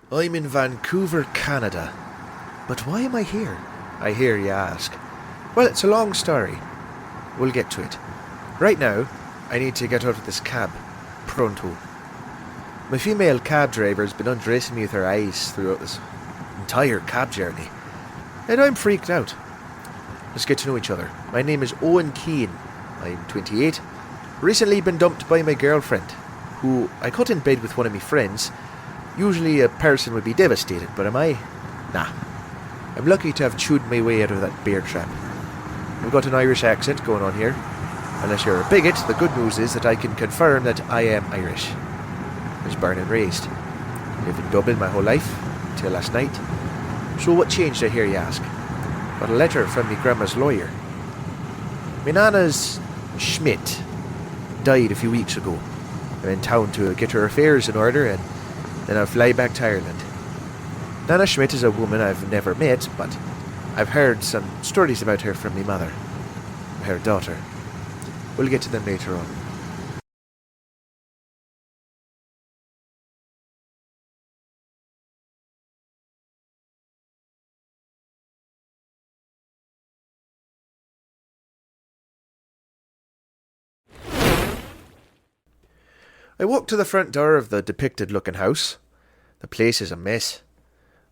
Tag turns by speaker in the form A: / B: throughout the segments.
A: I'm in Vancouver, Canada. But why am I here? I hear you ask. Well, it's a long story. We'll get to it. Right now, I need to get out of this cab. Pronto. My female cab driver's been undressing me with her eyes throughout this entire cab journey. And I'm freaked out. Let's get to know each other. My name is Owen Keane. I'm 28. Recently been dumped by my girlfriend, who I caught in bed with one of my friends. Usually a person would be devastated, but am I? Nah. I'm lucky to have chewed my way out of that bear trap. I've got an Irish accent going on here. Unless you're a bigot, the good news is that I can confirm that I am Irish. I was born and raised. Lived in Dublin my whole life, till last night. So what changed, I hear you ask? Got a letter from my grandma's lawyer. My nana's Schmidt died a few weeks ago. I'm in town to get her affairs in order and then I'll fly back to Ireland. Nana Schmidt is a woman I've never met, but I've heard some stories about her from my mother, her daughter. We'll get to them later on. I walk to the front door of the depicted looking house. The place is a mess.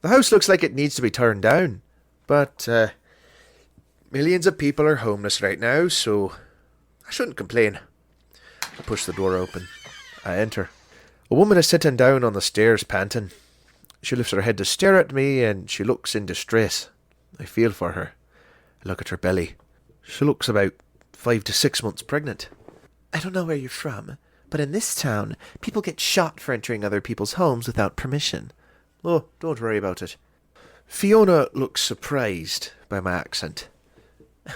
A: The house looks like it needs to be torn down, but millions of people are homeless right now, so I shouldn't complain. I push the door open. I enter. A woman is sitting down on the stairs panting. She lifts her head to stare at me and she looks in distress. I feel for her. I look at her belly. She looks about 5 to 6 months pregnant. I don't know where you're from, but in this town, people get shot for entering other people's homes without permission. Oh, don't worry about it. Fiona looks surprised by my accent.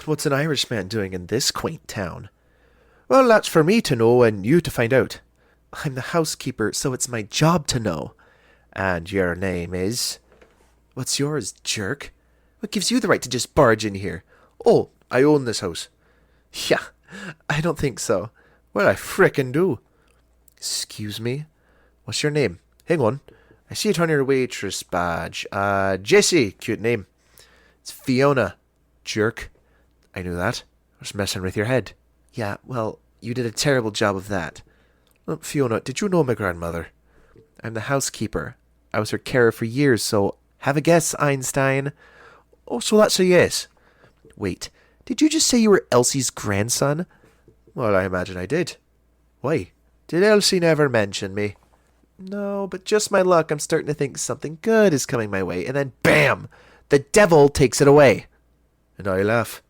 A: What's an Irishman doing in this quaint town? Well, that's for me to know and you to find out. I'm the housekeeper, so it's my job to know. And your name is? What's yours, jerk? What gives you the right to just barge in here? Oh, I own this house. Yeah, I don't think so. Well, I frickin' do. Excuse me? What's your name? Hang on. I see it on your waitress badge. Jessie. Cute name. It's Fiona. Jerk. I knew that. I was messing with your head. Yeah, well, you did a terrible job of that. Fiona, did you know my grandmother? I'm the housekeeper. I was her carer for years, so have a guess, Einstein. Oh, so that's a yes. Wait, did you just say you were Elsie's grandson? Well, I imagine I did. Why? Did Elsie never mention me? No, but just my luck, I'm starting to think something good is coming my way, and then BAM! The devil takes it away. And I laugh.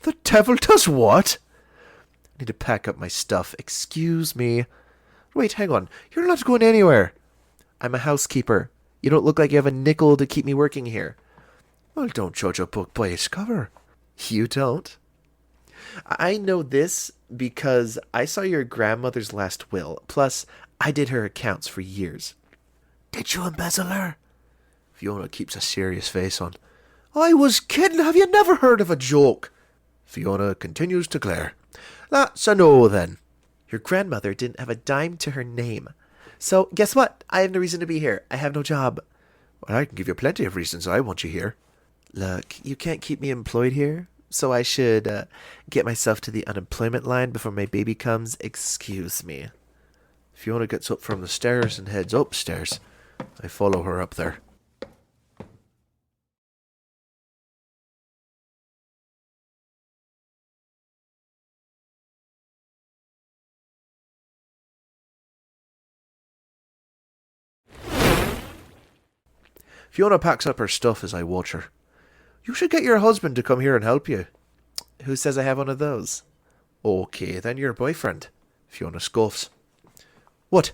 A: The devil does what? I need to pack up my stuff. Excuse me. Wait, hang on. You're not going anywhere. I'm a housekeeper. You don't look like you have a nickel to keep me working here. Well, don't judge a book by its cover. You don't? I know this because I saw your grandmother's last will. Plus, I did her accounts for years. Did you embezzle her? Fiona keeps a serious face on. I was kidding. Have you never heard of a joke? Fiona continues to glare. That's a no, then. Your grandmother didn't have a dime to her name. So, guess what? I have no reason to be here. I have no job. Well, I can give you plenty of reasons I want you here. Look, you can't keep me employed here, so I should get myself to the unemployment line before my baby comes. Excuse me. Fiona gets up from the stairs and heads upstairs. I follow her up there. Fiona packs up her stuff as I watch her. You should get your husband to come here and help you. Who says I have one of those? Okay, then your boyfriend. Fiona scoffs. What?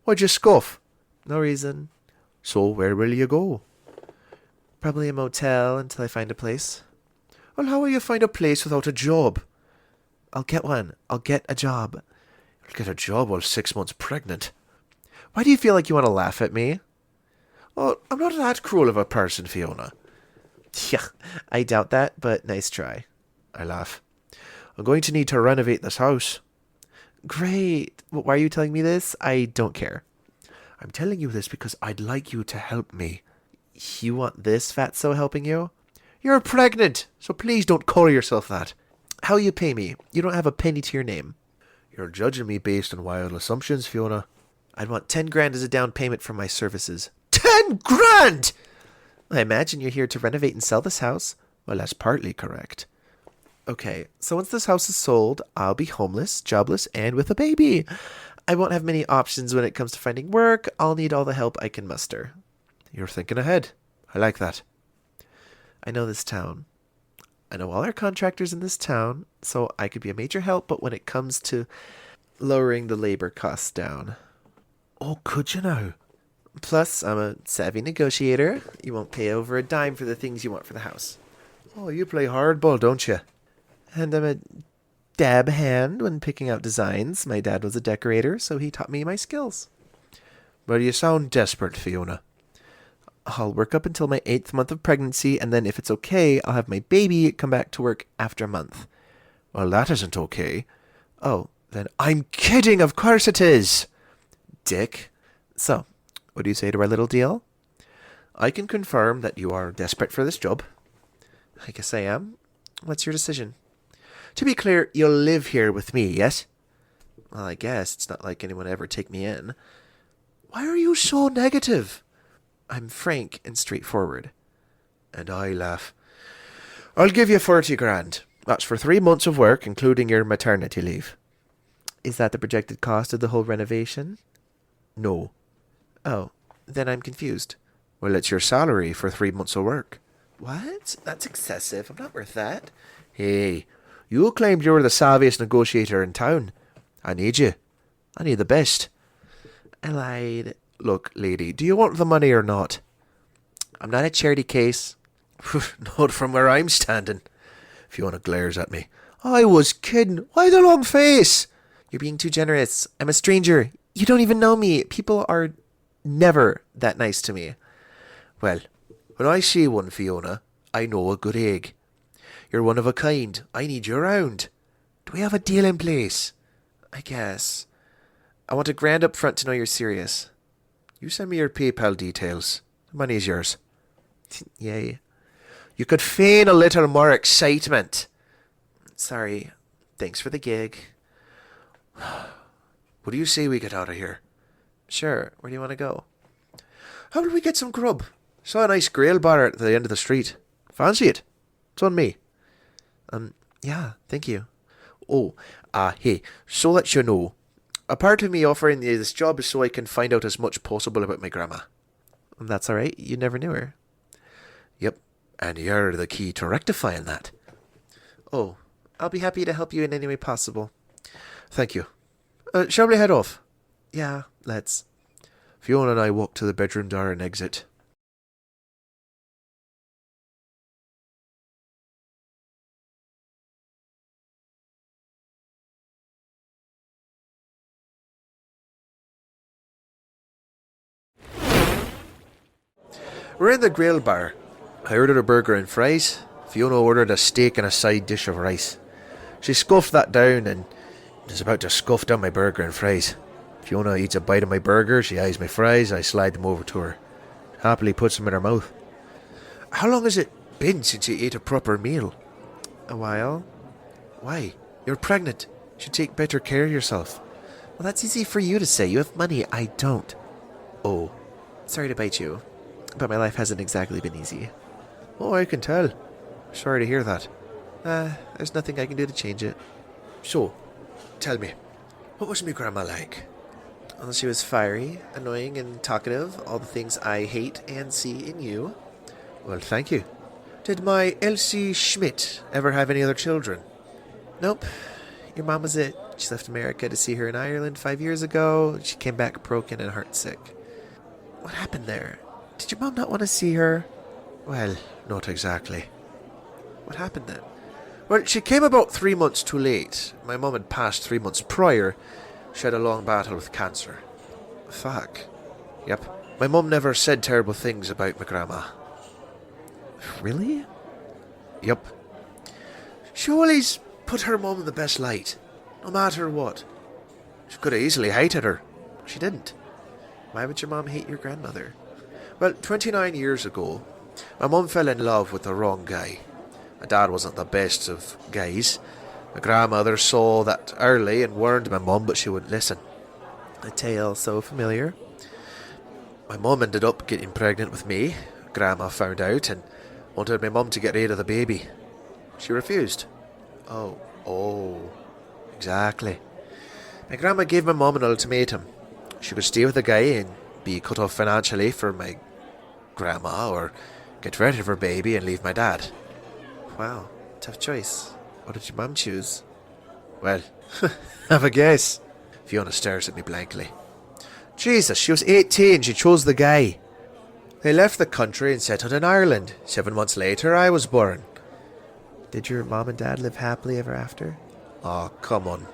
A: Why'd you scoff? No reason. So where will you go? Probably a motel until I find a place. Well, how will you find a place without a job? I'll get one. I'll get a job. You'll get a job while 6 months pregnant. Why do you feel like you want to laugh at me? Oh, I'm not that cruel of a person, Fiona. Yeah, I doubt that, but nice try. I laugh. I'm going to need to renovate this house. Great. Why are you telling me this? I don't care. I'm telling you this because I'd like you to help me.
B: You want this fatso helping you?
A: You're pregnant, so please don't call yourself that.
B: How you pay me? You don't have a penny to your name.
A: You're judging me based on wild assumptions, Fiona.
B: I'd want 10 grand as a down payment for my services.
A: 10 grand!
B: I imagine you're here to renovate and sell this house.
A: Well, that's partly correct.
B: Okay, so once this house is sold, I'll be homeless, jobless, and with a baby. I won't have many options when it comes to finding work. I'll need all the help I can muster.
A: You're thinking ahead. I like that.
B: I know this town. I know all our contractors in this town, so I could be a major help, but when it comes to lowering the labor costs down.
A: Oh, could you now?
B: Plus, I'm a savvy negotiator. You won't pay over a dime for the things you want for the house.
A: Oh, you play hardball, don't you?
B: And I'm a dab hand when picking out designs. My dad was a decorator, so he taught me my skills.
A: Well, you sound desperate, Fiona.
B: I'll work up until my 8th month of pregnancy, and then if it's okay, I'll have my baby come back to work after a month.
A: Well, that isn't okay.
B: Oh, then
A: I'm kidding, of course it is.
B: Dick. So, what do you say to our little deal?
A: I can confirm that you are desperate for this job.
B: I guess I am. What's your decision?
A: To be clear, you'll live here with me, yes?
B: Well, I guess. It's not like anyone ever take me in.
A: Why are you so negative?
B: I'm frank and straightforward.
A: And I laugh. I'll give you 40 grand. That's for 3 months of work, including your maternity leave.
B: Is that the projected cost of the whole renovation?
A: No.
B: Oh, then I'm confused.
A: Well, it's your salary for 3 months of work.
B: What? That's excessive. I'm not worth that.
A: Hey, you claimed you were the savviest negotiator in town. I need you. I need the best.
B: I lied.
A: Look, lady, do you want the money or not?
B: I'm not a charity case.
A: Not from where I'm standing. Fiona glares at me. I was kidding. Why the long face?
B: You're being too generous. I'm a stranger. You don't even know me. People are never that nice to me.
A: Well, when I see one, Fiona, I know a good egg. You're one of a kind. I need you around. Do we have a deal in place?
B: I guess. I want a grand up front to know you're serious.
A: You send me your PayPal details. The money's yours.
B: Yay.
A: You could feign a little more excitement.
B: Sorry. Thanks for the gig.
A: What do you say we get out of here?
B: Sure. Where do you want to go?
A: How will we get some grub? Saw a nice grill bar at the end of the street. Fancy it? It's on me.
B: Yeah, thank you.
A: Oh, hey, so that you know, a part of me offering you this job is so I can find out as much possible about my grandma.
B: That's all right. You never knew her.
A: Yep, and you're the key to rectifying that.
B: Oh, I'll be happy to help you in any way possible.
A: Thank you. Shall we head off?
B: Yeah, let's.
A: Fiona and I walk to the bedroom door and exit. We're in the grill bar. I ordered a burger and fries. Fiona ordered a steak and a side dish of rice. She scuffed that down and is about to scuff down my burger and fries. Fiona eats a bite of my burger, she eyes my fries, I slide them over to her. Happily puts them in her mouth. How long has it been since you ate a proper meal?
B: A while.
A: Why? You're pregnant. You should take better care of yourself.
B: Well, that's easy for you to say. You have money. I don't.
A: Oh.
B: Sorry to bite you, but my life hasn't exactly been easy.
A: Oh, I can tell. Sorry to hear that.
B: There's nothing I can do to change it.
A: So, tell me, what was my grandma like?
B: Well, she was fiery, annoying, and talkative, all the things I hate and see in you.
A: Well, thank you. Did my Elsie Schmidt ever have any other children?
B: Nope. Your mom was it. She left America to see her in Ireland 5 years ago. She came back broken and heartsick. What happened there? Did your mom not want to see her?
A: Well, not exactly.
B: What happened then?
A: Well, she came about 3 months too late. My mum had passed 3 months prior. She had a long battle with cancer.
B: Fuck.
A: Yep. My mum never said terrible things about my grandma.
B: Really?
A: Yep. She always put her mum in the best light, no matter what. She could have easily hated her. She didn't.
B: Why would your mom hate your grandmother?
A: Well, 29 years ago, my mum fell in love with the wrong guy. My dad wasn't the best of guys. My grandmother saw that early and warned my mum, but she wouldn't listen.
B: A tale so familiar.
A: My mum ended up getting pregnant with me. Grandma found out and wanted my mum to get rid of the baby. She refused.
B: Oh.
A: Exactly. My grandma gave my mum an ultimatum. She could stay with the guy and be cut off financially for my grandma, or get rid of her baby and leave my dad.
B: Wow, tough choice. What did your mom choose?
A: Well, have a guess. Fiona stares at me blankly. Jesus, she was 18. She chose the guy. They left the country and settled in Ireland. 7 months later, I was born.
B: Did your mom and dad live happily ever after?
A: Oh, come on.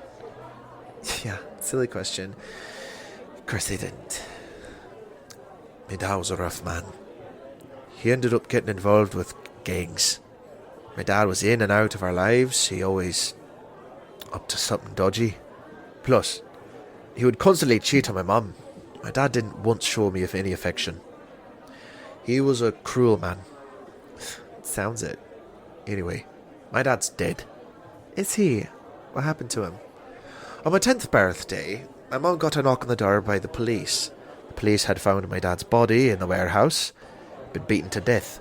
B: Yeah, silly question. Of course they didn't.
A: My dad was a rough man. He ended up getting involved with gangs. My dad was in and out of our lives. He always up to something dodgy. Plus, he would constantly cheat on my mum. My dad didn't once show me any affection. He was a cruel man.
B: Sounds it.
A: Anyway, my dad's dead.
B: Is he? What happened to him?
A: On my 10th birthday, my mum got a knock on the door by the police. The police had found my dad's body in the warehouse, been beaten to death.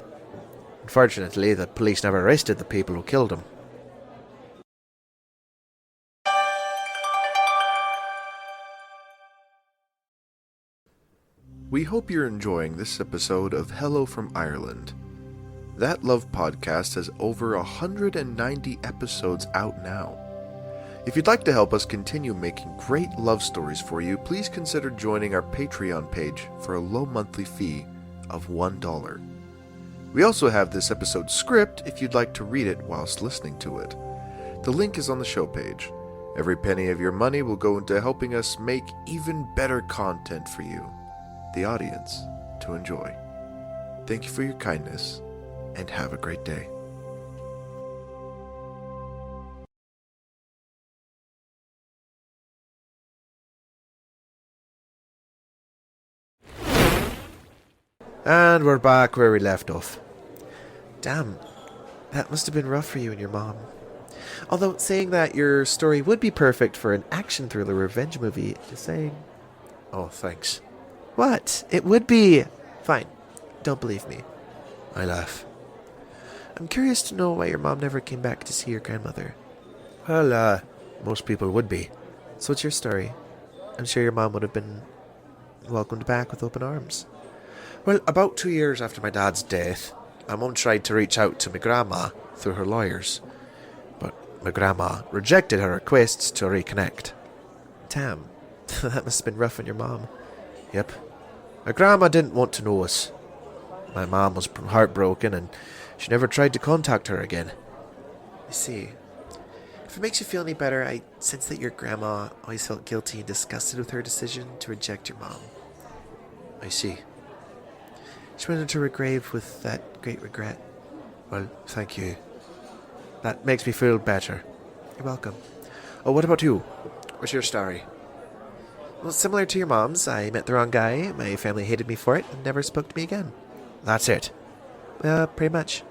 A: Unfortunately, the police never arrested the people who killed him.
C: We hope you're enjoying this episode of Hello from Ireland. That Love podcast has over 190 episodes out now. If you'd like to help us continue making great love stories for you, please consider joining our Patreon page for a low monthly fee of $1. We also have this episode's script if you'd like to read it whilst listening to it. The link is on the show page. Every penny of your money will go into helping us make even better content for you, the audience, to enjoy. Thank you for your kindness, and have a great day.
A: And we're back where we left off.
B: Damn, that must have been rough for you and your mom. Although, saying that, your story would be perfect for an action thriller revenge movie. Just saying.
A: Oh, thanks.
B: What? It would be. Fine. Don't believe me.
A: I laugh.
B: I'm curious to know why your mom never came back to see your grandmother.
A: Well, most people would be.
B: So what's your story? I'm sure your mom would have been welcomed back with open arms.
A: Well, about 2 years after my dad's death, my mum tried to reach out to my grandma through her lawyers. But my grandma rejected her requests to reconnect.
B: Damn, that must have been rough on your mom.
A: Yep. My grandma didn't want to know us. My mom was heartbroken and she never tried to contact her again.
B: I see. If it makes you feel any better, I sense that your grandma always felt guilty and disgusted with her decision to reject your mom.
A: I see.
B: She went into her grave with that great regret.
A: Well, thank you. That makes me feel better.
B: You're welcome.
A: Oh, what about you? What's your story?
B: Well, similar to your mom's, I met the wrong guy, my family hated me for it, and never spoke to me again.
A: That's it.
B: Pretty much.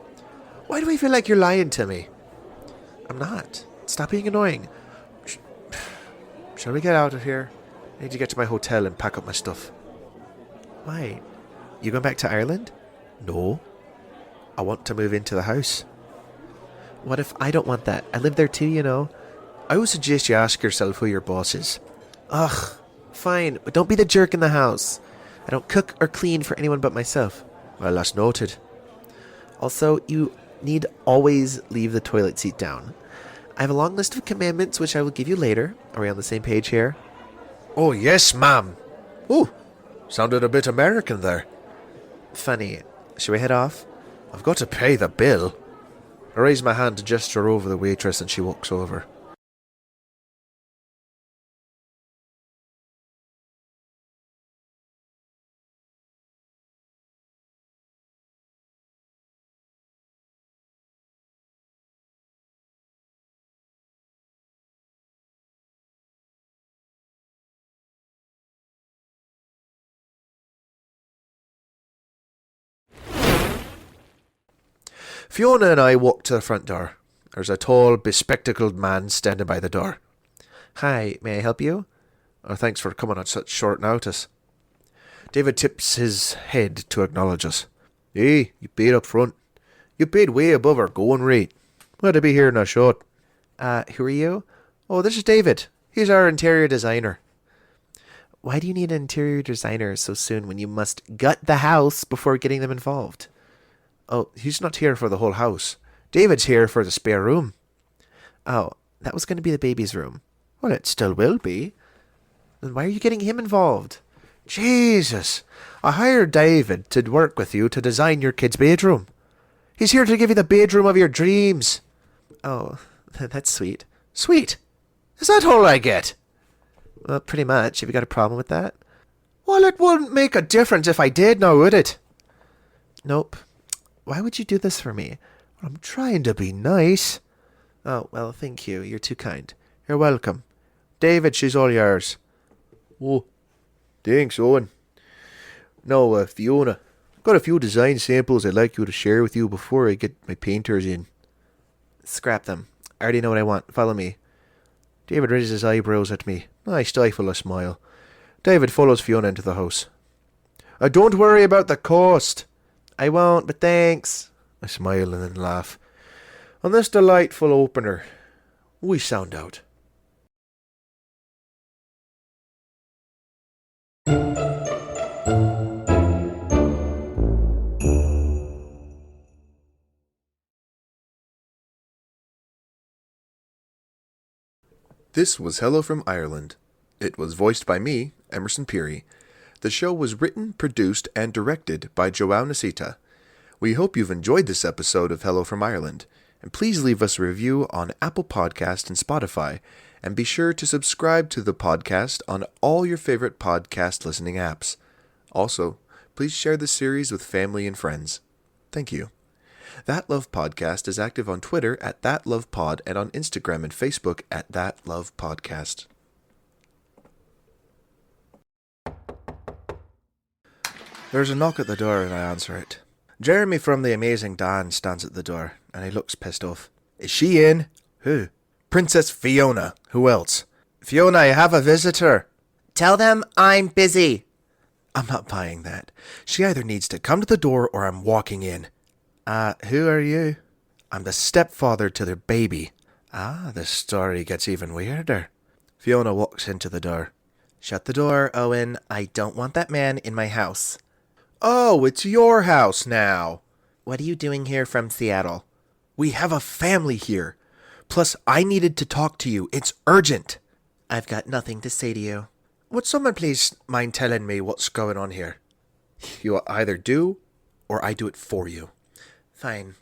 A: Why do I feel like you're lying to me?
B: I'm not. Stop being annoying.
A: Shall we get out of here? I need to get to my hotel and pack up my stuff.
B: Why? You going back to Ireland?
A: No. I want to move into the house.
B: What if I don't want that? I live there too, you know.
A: I would suggest you ask yourself who your boss is.
B: Ugh, fine, but don't be the jerk in the house. I don't cook or clean for anyone but myself.
A: Well, that's noted.
B: Also, you need always leave the toilet seat down. I have a long list of commandments which I will give you later. Are we on the same page here?
A: Oh, yes, ma'am. Oh, sounded a bit American there.
B: Funny. Should we head off?
A: I've got to pay the bill. I raise my hand to gesture over the waitress and she walks over. Fiona and I walk to the front door. There's a tall, bespectacled man standing by the door.
B: Hi, may I help you?
A: Oh, thanks for coming at such short notice. David tips his head to acknowledge us. Hey, you paid up front. You paid way above our going rate. Well, to be here in a shot.
B: Who are you?
A: Oh, this is David. He's our interior designer.
B: Why do you need an interior designer so soon when you must gut the house before getting them involved?
A: Oh, he's not here for the whole house. David's here for the spare room.
B: Oh, that was going to be the baby's room.
A: Well, it still will be.
B: Then why are you getting him involved?
A: Jesus! I hired David to work with you to design your kid's bedroom. He's here to give you the bedroom of your dreams.
B: Oh, that's sweet.
A: Sweet? Is that all I get?
B: Well, pretty much. Have you got a problem with that?
A: Well, it wouldn't make a difference if I did now, would it?
B: Nope. Why would you do this for me?
A: I'm trying to be nice.
B: Oh, well, thank you. You're too kind.
A: You're welcome. David, she's all yours. Oh, thanks, Owen. Now, Fiona, I've got a few design samples I'd like you to share with you before I get my painters in.
B: Scrap them. I already know what I want. Follow me.
A: David raises his eyebrows at me. I stifle a smile. David follows Fiona into the house. Don't worry about the cost.
B: I won't, but thanks.
A: I smile and then laugh. On this delightful opener, we sound out. This was Hello from Ireland. It was voiced by me, Emerson Peary. The show was written, produced, and directed by Joao Nasita. We hope you've enjoyed this episode of Hello from Ireland, and please leave us a review on Apple Podcast and Spotify, and be sure to subscribe to the podcast on all your favorite podcast listening apps. Also, please share the series with family and friends. Thank you. That Love Podcast is active on Twitter at ThatLovePod and on Instagram and Facebook at That Love Podcast. There's a knock at the door and I answer it. Jeremy from The Amazing Dan stands at the door and he looks pissed off. Is she in? Who? Princess Fiona. Who else? Fiona, I have a visitor.
B: Tell them I'm busy.
A: I'm not buying that. She either needs to come to the door or I'm walking in. Who are you? I'm the stepfather to their baby. The story gets even weirder. Fiona walks into the door.
B: Shut the door, Owen. I don't want that man in my house.
A: Oh, it's your house now.
B: What are you doing here from Seattle?
A: We have a family here. Plus, I needed to talk to you. It's urgent.
B: I've got nothing to say to you.
A: Would someone please mind telling me what's going on here? You either do, or I do it for you.
B: Fine.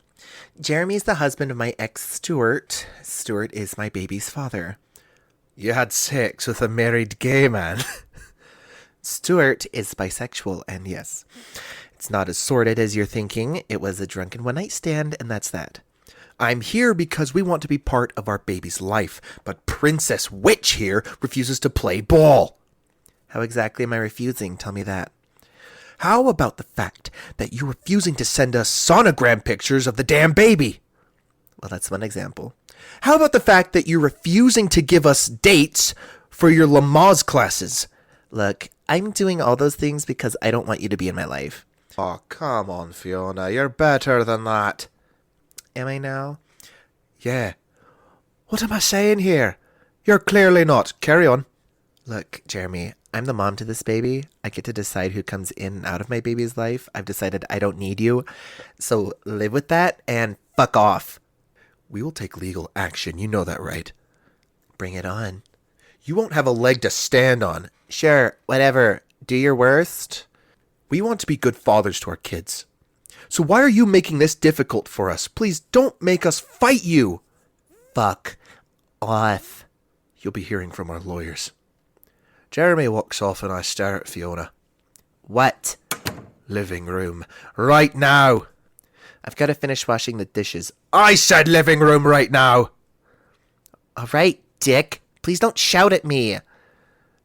B: Jeremy's the husband of my ex, Stuart. Stuart is my baby's father.
A: You had sex with a married gay man?
B: Stuart is bisexual, and yes, it's not as sordid as you're thinking. It was a drunken one-night stand, and that's that.
A: I'm here because we want to be part of our baby's life, but Princess Witch here refuses to play ball.
B: How exactly am I refusing? Tell me that.
A: How about the fact that you're refusing to send us sonogram pictures of the damn baby?
B: Well, that's one example.
A: How about the fact that you're refusing to give us dates for your Lamaze classes?
B: Look, I'm doing all those things because I don't want you to be in my life.
A: Oh, come on, Fiona. You're better than that.
B: Am I now?
A: Yeah. What am I saying here? You're clearly not. Carry on.
B: Look, Jeremy, I'm the mom to this baby. I get to decide who comes in and out of my baby's life. I've decided I don't need you. So live with that and fuck off.
A: We will take legal action. You know that, right?
B: Bring it on.
A: You won't have a leg to stand on.
B: Sure, whatever. Do your worst.
A: We want to be good fathers to our kids. So why are you making this difficult for us? Please don't make us fight you.
B: Fuck off.
A: You'll be hearing from our lawyers. Jeremy walks off and I stare at Fiona.
B: What?
A: Living room. Right now.
B: I've got to finish washing the dishes.
A: I said living room right now.
B: All right, dick. Please don't shout at me.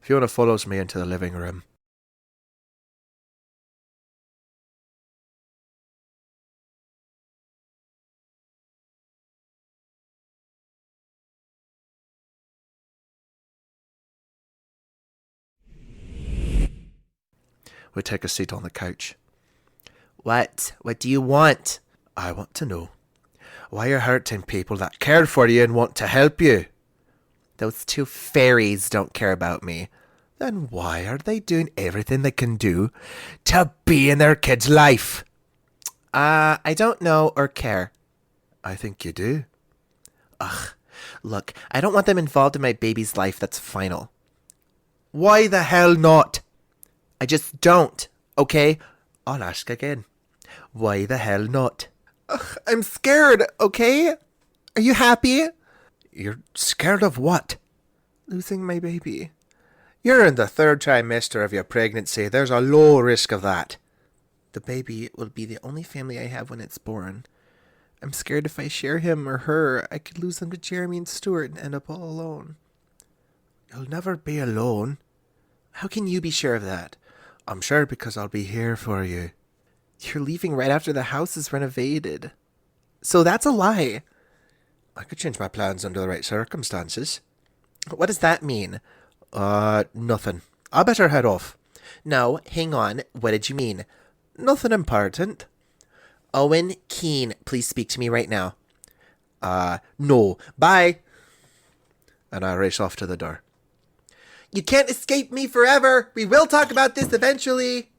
A: Fiona follows me into the living room. We take a seat on the couch.
B: What? What do you want?
A: I want to know why you're hurting people that cared for you and want to help you.
B: Those two fairies don't care about me.
A: Then why are they doing everything they can do to be in their kid's life?
B: I don't know or care.
A: I think you do.
B: Ugh. Look, I don't want them involved in my baby's life. That's final.
A: Why the hell not?
B: I just don't, okay?
A: I'll ask again. Why the hell not?
B: Ugh, I'm scared, okay? Are you happy?
A: You're scared of what?
B: Losing my baby.
A: You're in the 3rd trimester of your pregnancy. There's a low risk of that.
B: The baby will be the only family I have when it's born. I'm scared if I share him or her, I could lose them to Jeremy and Stuart and end up all alone.
A: You'll never be alone.
B: How can you be sure of that?
A: I'm sure because I'll be here for you.
B: You're leaving right after the house is renovated. So that's a lie.
A: I could change my plans under the right circumstances.
B: What does that mean?
A: Nothing. I better head off.
B: No, hang on. What did you mean?
A: Nothing important.
B: Owen Keane, please speak to me right now.
A: No. Bye. And I race off to the door.
B: You can't escape me forever. We will talk about this eventually.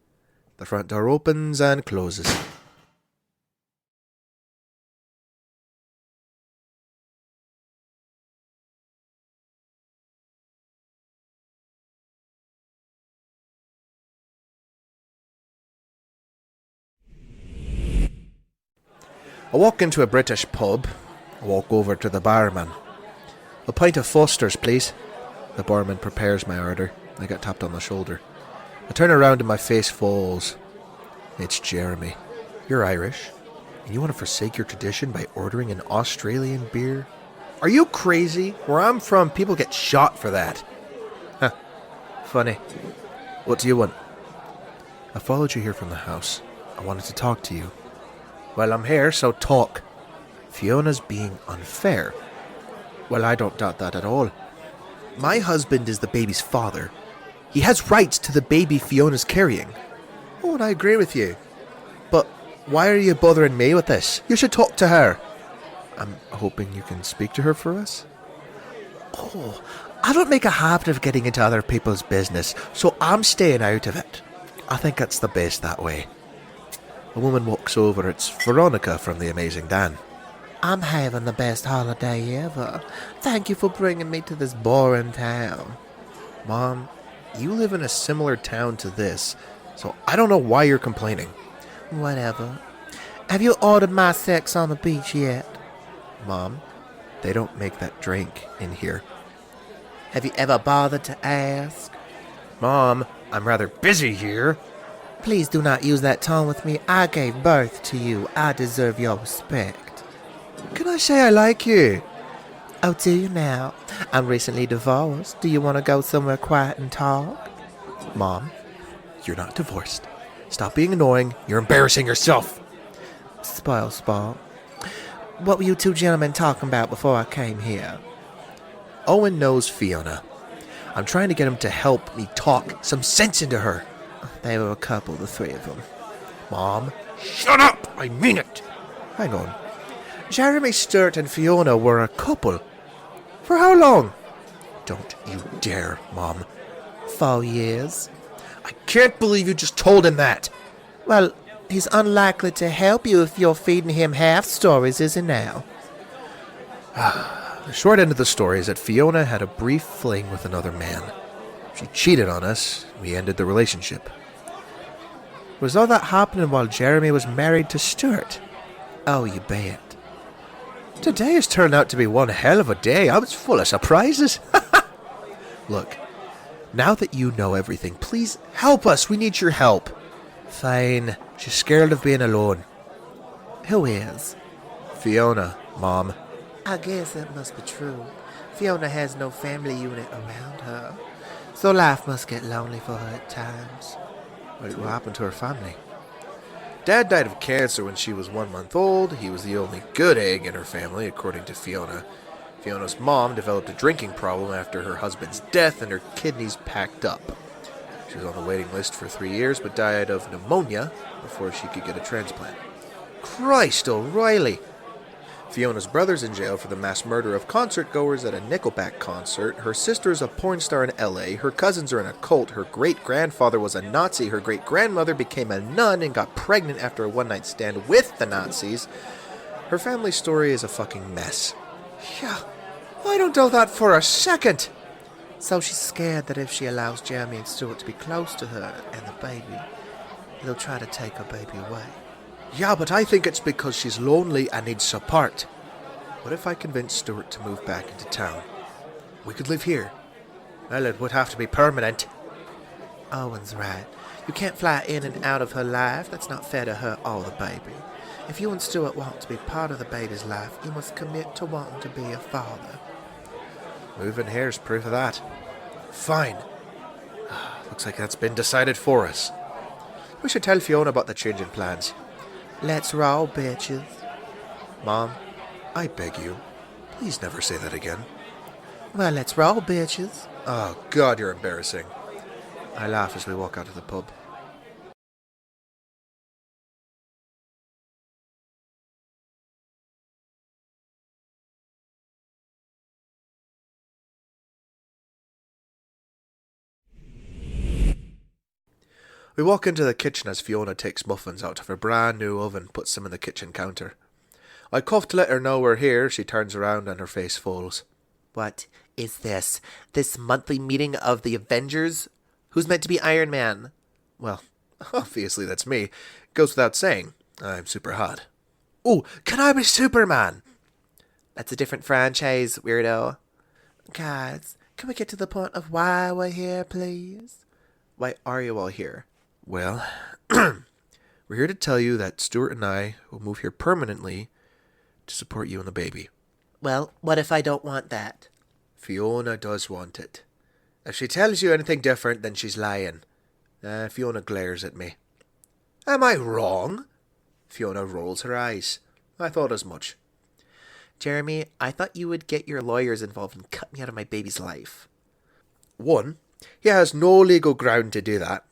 A: The front door opens and closes. I walk into a British pub. I walk over to the barman. A pint of Foster's, please. The barman prepares my order. I get tapped on the shoulder. I turn around and my face falls. It's Jeremy. You're Irish, and you want to forsake your tradition by ordering an Australian beer? Are you crazy? Where I'm from, people get shot for that. Huh. Funny. What do you want? I followed you here from the house. I wanted to talk to you. Well, I'm here, so talk. Fiona's being unfair. Well, I don't doubt that at all. My husband is the baby's father. He has rights to the baby Fiona's carrying. Oh, and I agree with you. But why are you bothering me with this? You should talk to her. I'm hoping you can speak to her for us. Oh, I don't make a habit of getting into other people's business, so I'm staying out of it. I think it's the best that way. A woman walks over. It's Veronica from The Amazing Dan.
B: I'm having the best holiday ever. Thank you for bringing me to this boring town.
A: Mom, you live in a similar town to this, so I don't know why you're complaining.
B: Whatever. Have you ordered my sex on the beach yet?
A: Mom, they don't make that drink in here.
B: Have you ever bothered to ask?
A: Mom, I'm rather busy here.
B: Please do not use that tone with me. I gave birth to you. I deserve your respect.
A: Can I say I like you?
B: Oh, do you now? I'm recently divorced. Do you want to go somewhere quiet and talk?
A: Mom, you're not divorced. Stop being annoying. You're embarrassing yourself.
B: Spoil sport. What were you two gentlemen talking about before I came here?
A: Owen knows Fiona. I'm trying to get him to help me talk some sense into her.
B: They were a couple, the three of them.
A: Mom, shut up! I mean it! Hang on. Jeremy, Stuart and Fiona were a couple. For how long? Don't you dare, Mom.
B: 4 years.
A: I can't believe you just told him that.
B: Well, he's unlikely to help you if you're feeding him half stories, is he now?
A: The short end of the story is that Fiona had a brief fling with another man. She cheated on us. We ended the relationship. Was all that happening while Jeremy was married to Stuart?
B: Oh, you bet.
A: Today has turned out to be one hell of a day. I was full of surprises. Look, now that you know everything, please help us. We need your help. Fine. She's scared of being alone.
B: Who is?
A: Fiona, Mom.
B: I guess that must be true. Fiona has no family unit around her, so life must get lonely for her at times.
A: What happened to her family? Dad died of cancer when she was 1 month old. He was the only good egg in her family, according to Fiona. Fiona's mom developed a drinking problem after her husband's death, and her kidneys packed up. She was on the waiting list for 3 years, but died of pneumonia before she could get a transplant. Christ O'Reilly! Fiona's brother's in jail for the mass murder of concert-goers at a Nickelback concert. Her sister's a porn star in LA. Her cousins are in a cult. Her great-grandfather was a Nazi. Her great-grandmother became a nun and got pregnant after a one-night stand with the Nazis. Her family story is a fucking mess. Yeah, I don't doubt that for a second.
B: So she's scared that if she allows Jeremy and Stuart to be close to her and the baby, they'll try to take her baby away.
A: Yeah, but I think it's because she's lonely and needs support. What if I convince Stuart to move back into town? We could live here. Well, it would have to be permanent.
B: Owen's right. You can't fly in and out of her life. That's not fair to her or the baby. If you and Stuart want to be part of the baby's life, you must commit to wanting to be a father.
A: Moving here's proof of that. Fine. Looks like that's been decided for us. We should tell Fiona about the change in plans.
B: Let's roll, bitches.
A: Mom, I beg you, please never say that again.
B: Well, let's roll, bitches.
A: Oh, God, you're embarrassing. I laugh as we walk out of the pub. We walk into the kitchen as Fiona takes muffins out of her brand new oven, puts them in the kitchen counter. I cough to let her know we're here. She turns around and her face falls.
B: What is this? This monthly meeting of the Avengers? Who's meant to be Iron Man?
A: Well, obviously that's me. Goes without saying. I'm super hot. Oh, can I be Superman?
B: That's a different franchise, weirdo. Guys, can we get to the point of why we're here, please?
A: Why are you all here? Well, we're here to tell you that Stuart and I will move here permanently to support you and the baby.
B: Well, what if I don't want that?
A: Fiona does want it. If she tells you anything different, then she's lying. Fiona glares at me. Am I wrong? Fiona rolls her eyes. I thought as much.
B: Jeremy, I thought you would get your lawyers involved and cut me out of my baby's life.
A: 1, he has no legal ground to do that.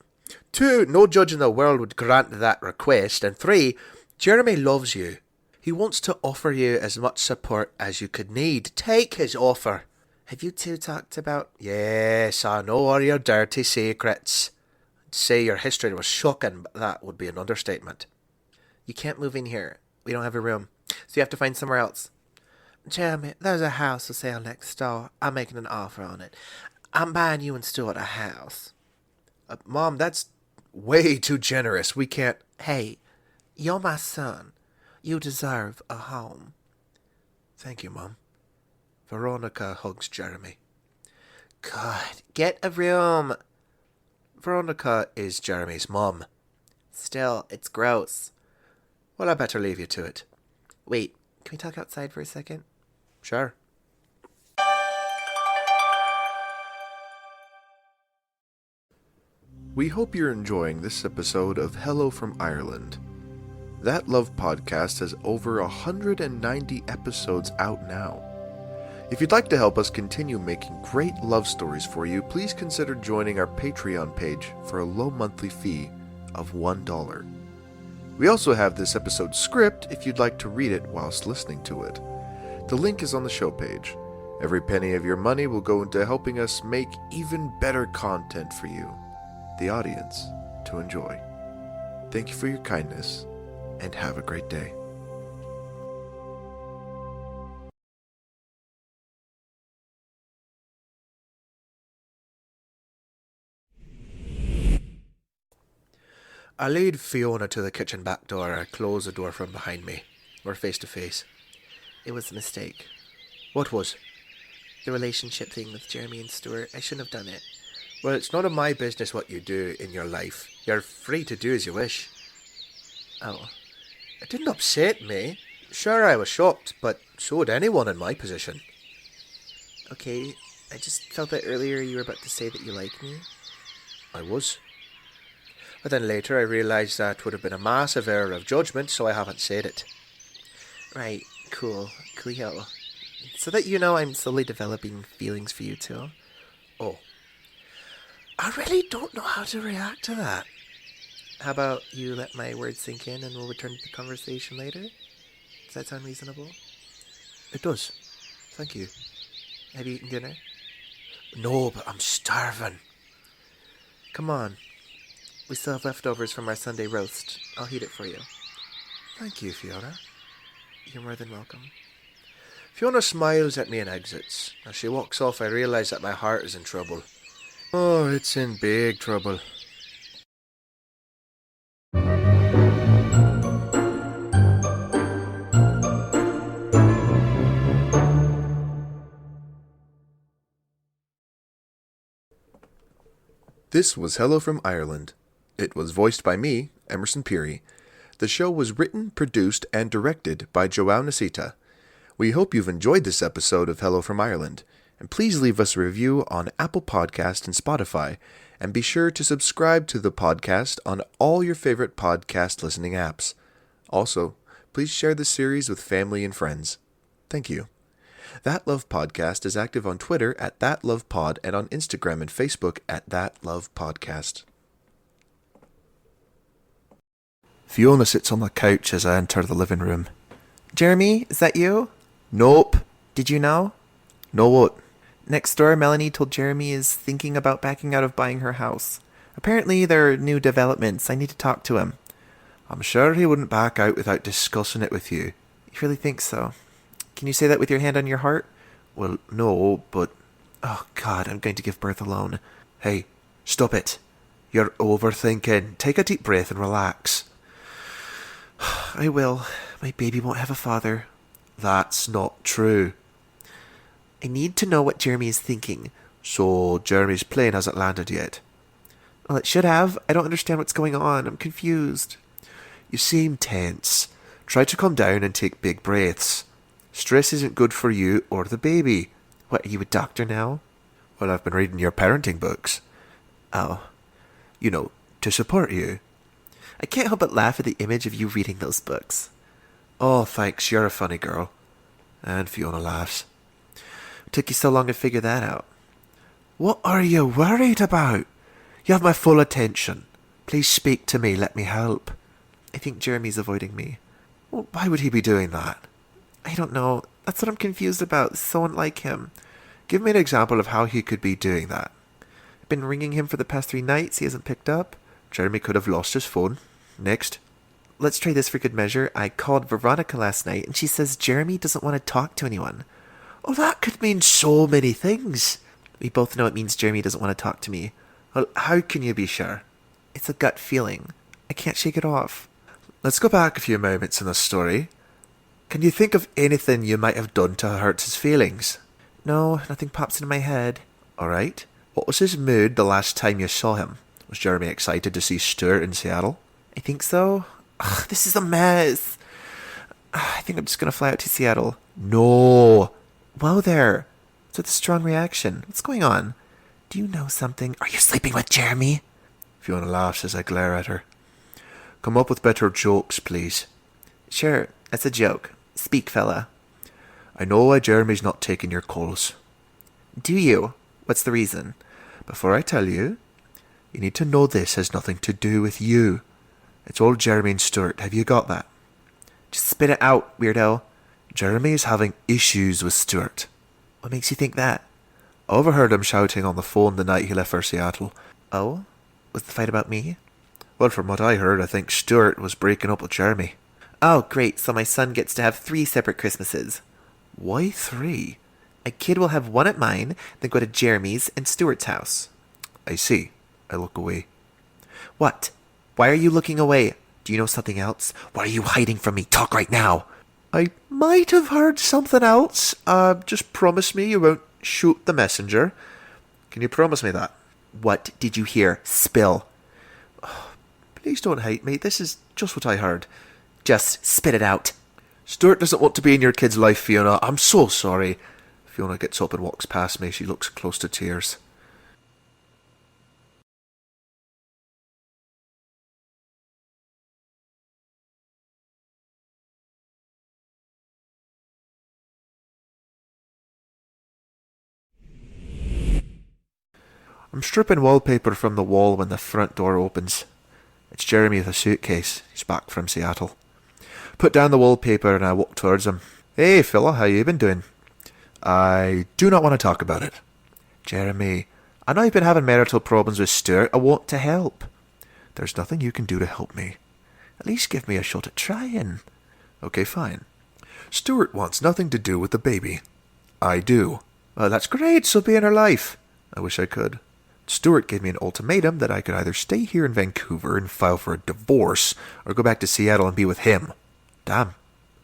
A: 2, no judge in the world would grant that request. And 3, Jeremy loves you. He wants to offer you as much support as you could need. Take his offer.
B: Have you two talked about...
A: Yes, I know all your dirty secrets. I'd say your history was shocking, but that would be an understatement.
B: You can't move in here. We don't have a room. So you have to find somewhere else. Jeremy, there's a house for sale next door. I'm making an offer on it. I'm buying you and Stuart a house.
A: Mom, that's way too generous. We can't...
B: Hey, you're my son. You deserve a home.
A: Thank you, Mom. Veronica hugs Jeremy.
B: God, get a room.
A: Veronica is Jeremy's mom.
B: Still, it's gross.
A: Well, I better leave you to it.
B: Wait, can we talk outside for a second?
A: Sure. We hope you're enjoying this episode of Hello from Ireland. That Love podcast has over 190 episodes out now. If you'd like to help us continue making great love stories for you, please consider joining our Patreon page for a low monthly fee of $1. We also have this episode's script if you'd like to read it whilst listening to it. The link is on the show page. Every penny of your money will go into helping us make even better content for you, the audience, to enjoy. Thank you for your kindness, and have a great day. I lead Fiona to the kitchen back door. I close the door from behind me. We're face to face.
B: It was a mistake.
A: What was?
B: The relationship thing with Jeremy and Stuart. I shouldn't have done it.
A: Well, it's none of my business what you do in your life. You're free to do as you wish.
B: Oh.
A: It didn't upset me. Sure, I was shocked, but so would anyone in my position.
B: Okay, I just felt that earlier you were about to say that you like me.
A: I was. But then later I realised that would have been a massive error of judgment, so I haven't said it.
B: Right, cool, coolio. So that you know I'm slowly developing feelings for you too.
A: Oh.
B: I really don't know how to react to that. How about you let my words sink in and we'll return to the conversation later? Does that sound reasonable?
A: It does. Thank you.
B: Have you eaten dinner?
A: No, but I'm starving.
B: Come on. We still have leftovers from our Sunday roast. I'll heat it for you.
A: Thank you, Fiona.
B: You're more than welcome.
A: Fiona smiles at me and exits. As she walks off, I realise that my heart is in trouble. Oh, it's in big trouble.
C: This was Hello from Ireland. It was voiced by me, Emerson Peary. The show was written, produced, and directed by Joao Nasita. We hope you've enjoyed this episode of Hello from Ireland, and please leave us a review on Apple Podcast and Spotify, and be sure to subscribe to the podcast on all your favorite podcast listening apps. Also, please share the series with family and friends. Thank you. That Love Podcast is active on Twitter at ThatLovePod and on Instagram and Facebook at ThatLovePodcast.
A: Fiona sits on the couch as I enter the living room.
B: Jeremy, is that you?
A: Nope.
B: Did you know?
A: No what?
B: Next door, Melanie told Jeremy is thinking about backing out of buying her house. Apparently, there are new developments. I need to talk to him.
A: I'm sure he wouldn't back out without discussing it with you.
B: You really think so? Can you say that with your hand on your heart?
A: Well, no, but...
B: Oh, God, I'm going to give birth alone.
A: Hey, stop it. You're overthinking. Take a deep breath and relax.
B: I will. My baby won't have a father.
A: That's not true.
B: I need to know what Jeremy is thinking.
A: So, Jeremy's plane hasn't landed yet?
B: Well, it should have. I don't understand what's going on. I'm confused.
A: You seem tense. Try to calm down and take big breaths. Stress isn't good for you or the baby.
B: What, are you a doctor now?
A: Well, I've been reading your parenting books.
B: Oh.
A: You know, to support you.
B: I can't help but laugh at the image of you reading those books.
A: Oh, thanks, you're a funny girl. And Fiona laughs.
B: It took you so long to figure that out.
A: What are you worried about? You have my full attention. Please speak to me, let me help.
B: I think Jeremy's avoiding me.
A: Well, why would he be doing that?
B: I don't know. That's what I'm confused about. So unlike him.
A: Give me an example of how he could be doing that.
B: I've been ringing him for the past 3 nights. He hasn't picked up.
A: Jeremy could have lost his phone. Next.
B: Let's try this for good measure. I called Veronica last night and she says Jeremy doesn't want to talk to anyone.
A: Oh, that could mean so many things.
B: We both know it means Jeremy doesn't want to talk to me.
A: Well, how can you be sure?
B: It's a gut feeling. I can't shake it off.
A: Let's go back a few moments in the story. Can you think of anything you might have done to hurt his feelings?
B: No, nothing pops into my head.
A: Alright. What was his mood the last time you saw him? Was Jeremy excited to see Stuart in Seattle?
B: I think so. Ugh, this is a mess. I think I'm just going to fly out to Seattle.
A: No.
B: Whoa there. It's a strong reaction. What's going on? Do you know something? Are you sleeping with Jeremy?
A: Fiona laughs as I glare at her. Come up with better jokes, please.
B: Sure, that's a joke. Speak, fella.
A: I know why Jeremy's not taking your calls.
B: Do you? What's the reason?
A: Before I tell you, you need to know this has nothing to do with you. It's all Jeremy and Stuart. Have you got that?
B: Just spit it out, weirdo.
A: Jeremy is having issues with Stuart.
B: What makes you think that?
A: I overheard him shouting on the phone the night he left for Seattle.
B: Oh? Was the fight about me?
A: Well, from what I heard, I think Stuart was breaking up with Jeremy.
B: Oh, great. So my son gets to have 3 separate Christmases.
A: Why 3?
B: A kid will have one at mine, then go to Jeremy's and Stuart's house.
A: I see. I look away.
B: What? Why are you looking away? Do you know something else? What are you hiding from me? Talk right now.
A: I might have heard something else. Just promise me you won't shoot the messenger. Can you promise me that?
B: What did you hear? Spill.
A: Oh, please don't hate me. This is just what I heard.
B: Just spit it out.
A: Stuart doesn't want to be in your kid's life, Fiona. I'm so sorry. Fiona gets up and walks past me. She looks close to tears. I'm stripping wallpaper from the wall when the front door opens. It's Jeremy with a suitcase. He's back from Seattle. Put down the wallpaper and I walk towards him. Hey, fella, how you been doing? I do not want to talk about it. Jeremy, I know you've been having marital problems with Stuart. I want to help. There's nothing you can do to help me. At least give me a shot at trying. Okay, fine. Stuart wants nothing to do with the baby. I do. Well, that's great, so be in her life. I wish I could. Stuart gave me an ultimatum that I could either stay here in Vancouver and file for a divorce, or go back to Seattle and be with him. Damn,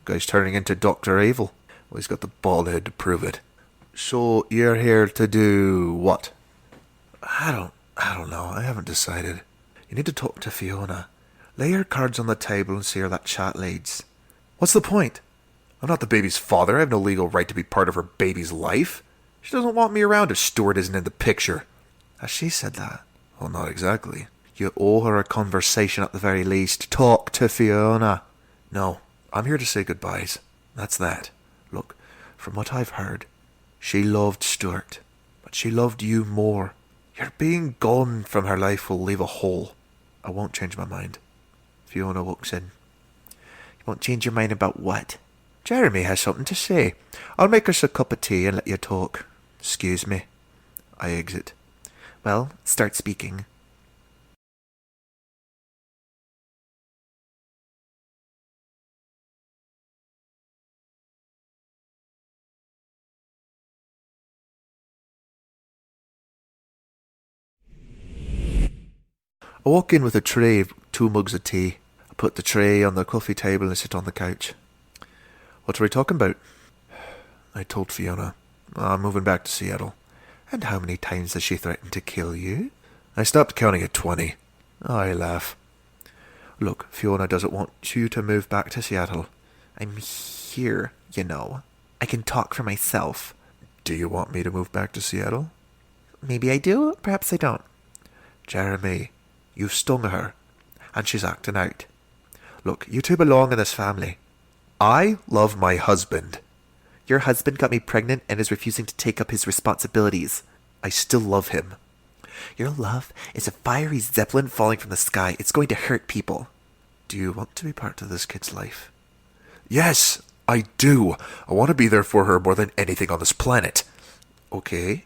A: guy's turning into Dr. Evil. Well, he's got the bald head to prove it. So, you're here to do what? I don't know. I haven't decided. You need to talk to Fiona. Lay your cards on the table and see where that chat leads. What's the point? I'm not the baby's father. I have no legal right to be part of her baby's life. She doesn't want me around if Stuart isn't in the picture. Has she said that? Well, not exactly. You owe her a conversation at the very least. Talk to Fiona. No, I'm here to say goodbyes. That's that. Look, from what I've heard, she loved Stuart, but she loved you more. Your being gone from her life will leave a hole. I won't change my mind. Fiona walks in. You won't change your mind about what? Jeremy has something to say. I'll make us a cup of tea and let you talk. Excuse me. I exit. Well, start speaking. I walk in with a tray of 2 mugs of tea. I put the tray on the coffee table and sit on the couch. What are we talking about? I told Fiona. I'm moving back to Seattle. And how many times has she threatened to kill you? I stopped counting at 20. I laugh. Look, Fiona doesn't want you to move back to Seattle. I'm here, you know. I can talk for myself. Do you want me to move back to Seattle? Maybe I do, perhaps I don't. Jeremy, you've stung her, and she's acting out. Look, you two belong in this family. I love my husband. Your husband got me pregnant and is refusing to take up his responsibilities. I still love him. Your love is a fiery zeppelin falling from the sky. It's going to hurt people. Do you want to be part of this kid's life? Yes, I do. I want to be there for her more than anything on this planet. Okay.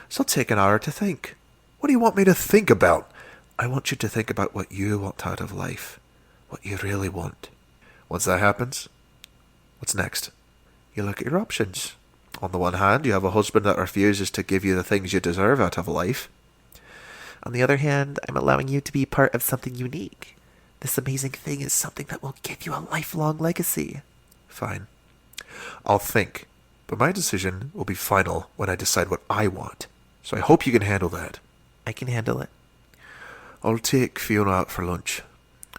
A: So take an hour to think. What do you want me to think about? I want you to think about what you want out of life. What you really want. Once that happens, what's next? You look at your options. On the one hand, you have a husband that refuses to give you the things you deserve out of life. On the other hand, I'm allowing you to be part of something unique. This amazing thing is something that will give you a lifelong legacy. Fine. I'll think, but my decision will be final when I decide what I want. So I hope you can handle that. I can handle it. I'll take Fiona out for lunch.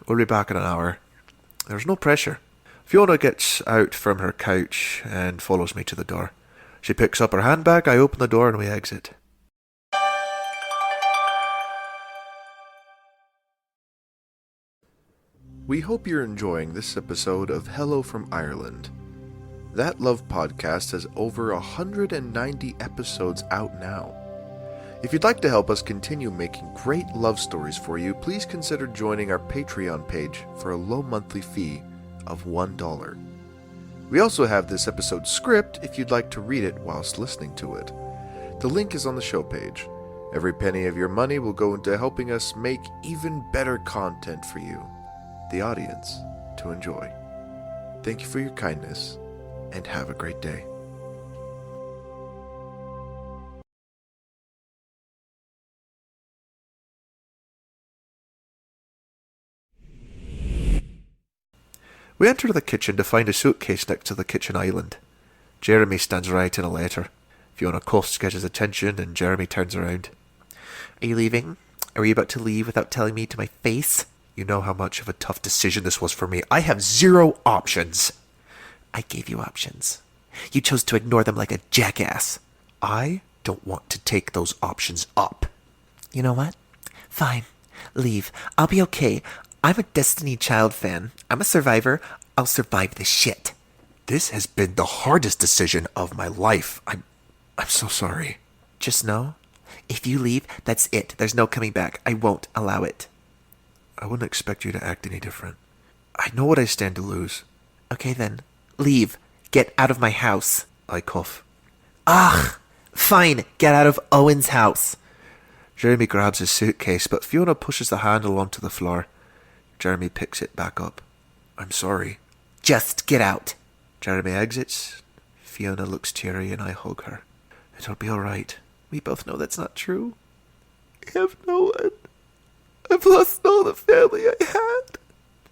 A: We'll be back in an hour. There's no pressure. Fiona gets out from her couch and follows me to the door. She picks up her handbag, I open the door and we exit.
C: We hope you're enjoying this episode of Hello from Ireland. That Love podcast has over 190 episodes out now. If you'd like to help us continue making great love stories for you, please consider joining our Patreon page for a low monthly fee of $1. We also have this episode's script if you'd like to read it whilst listening to it. The link is on the show page. Every penny of your money will go into helping us make even better content for you, the audience, to enjoy. Thank you for your kindness, and have a great day.
A: We enter the kitchen to find a suitcase next to the kitchen island. Jeremy stands writing a letter. Fiona coughs to get his attention, and Jeremy turns around. Are you leaving? Are you about to leave without telling me to my face? You know how much of a tough decision this was for me. I have 0 options. I gave you options. You chose to ignore them like a jackass. I don't want to take those options up. You know what? Fine. Leave. I'll be okay. I'm a Destiny Child fan. I'm a survivor. I'll survive this shit. This has been the hardest decision of my life. I'm so sorry. Just know,
B: If you leave, that's it. There's no coming back. I won't allow it.
C: I wouldn't expect you to act any different. I know what I stand to lose.
B: Okay then. Leave. Get out of my house.
C: I cough.
B: Ugh! Fine. Get out of Owen's house.
C: Jeremy grabs his suitcase, but Fiona pushes the handle onto the floor. Jeremy picks it back up. I'm sorry.
B: Just get out.
C: Jeremy exits. Fiona looks teary and I hug her. It'll be alright.
B: We both know that's not true. I have no one. I've lost all the family I had.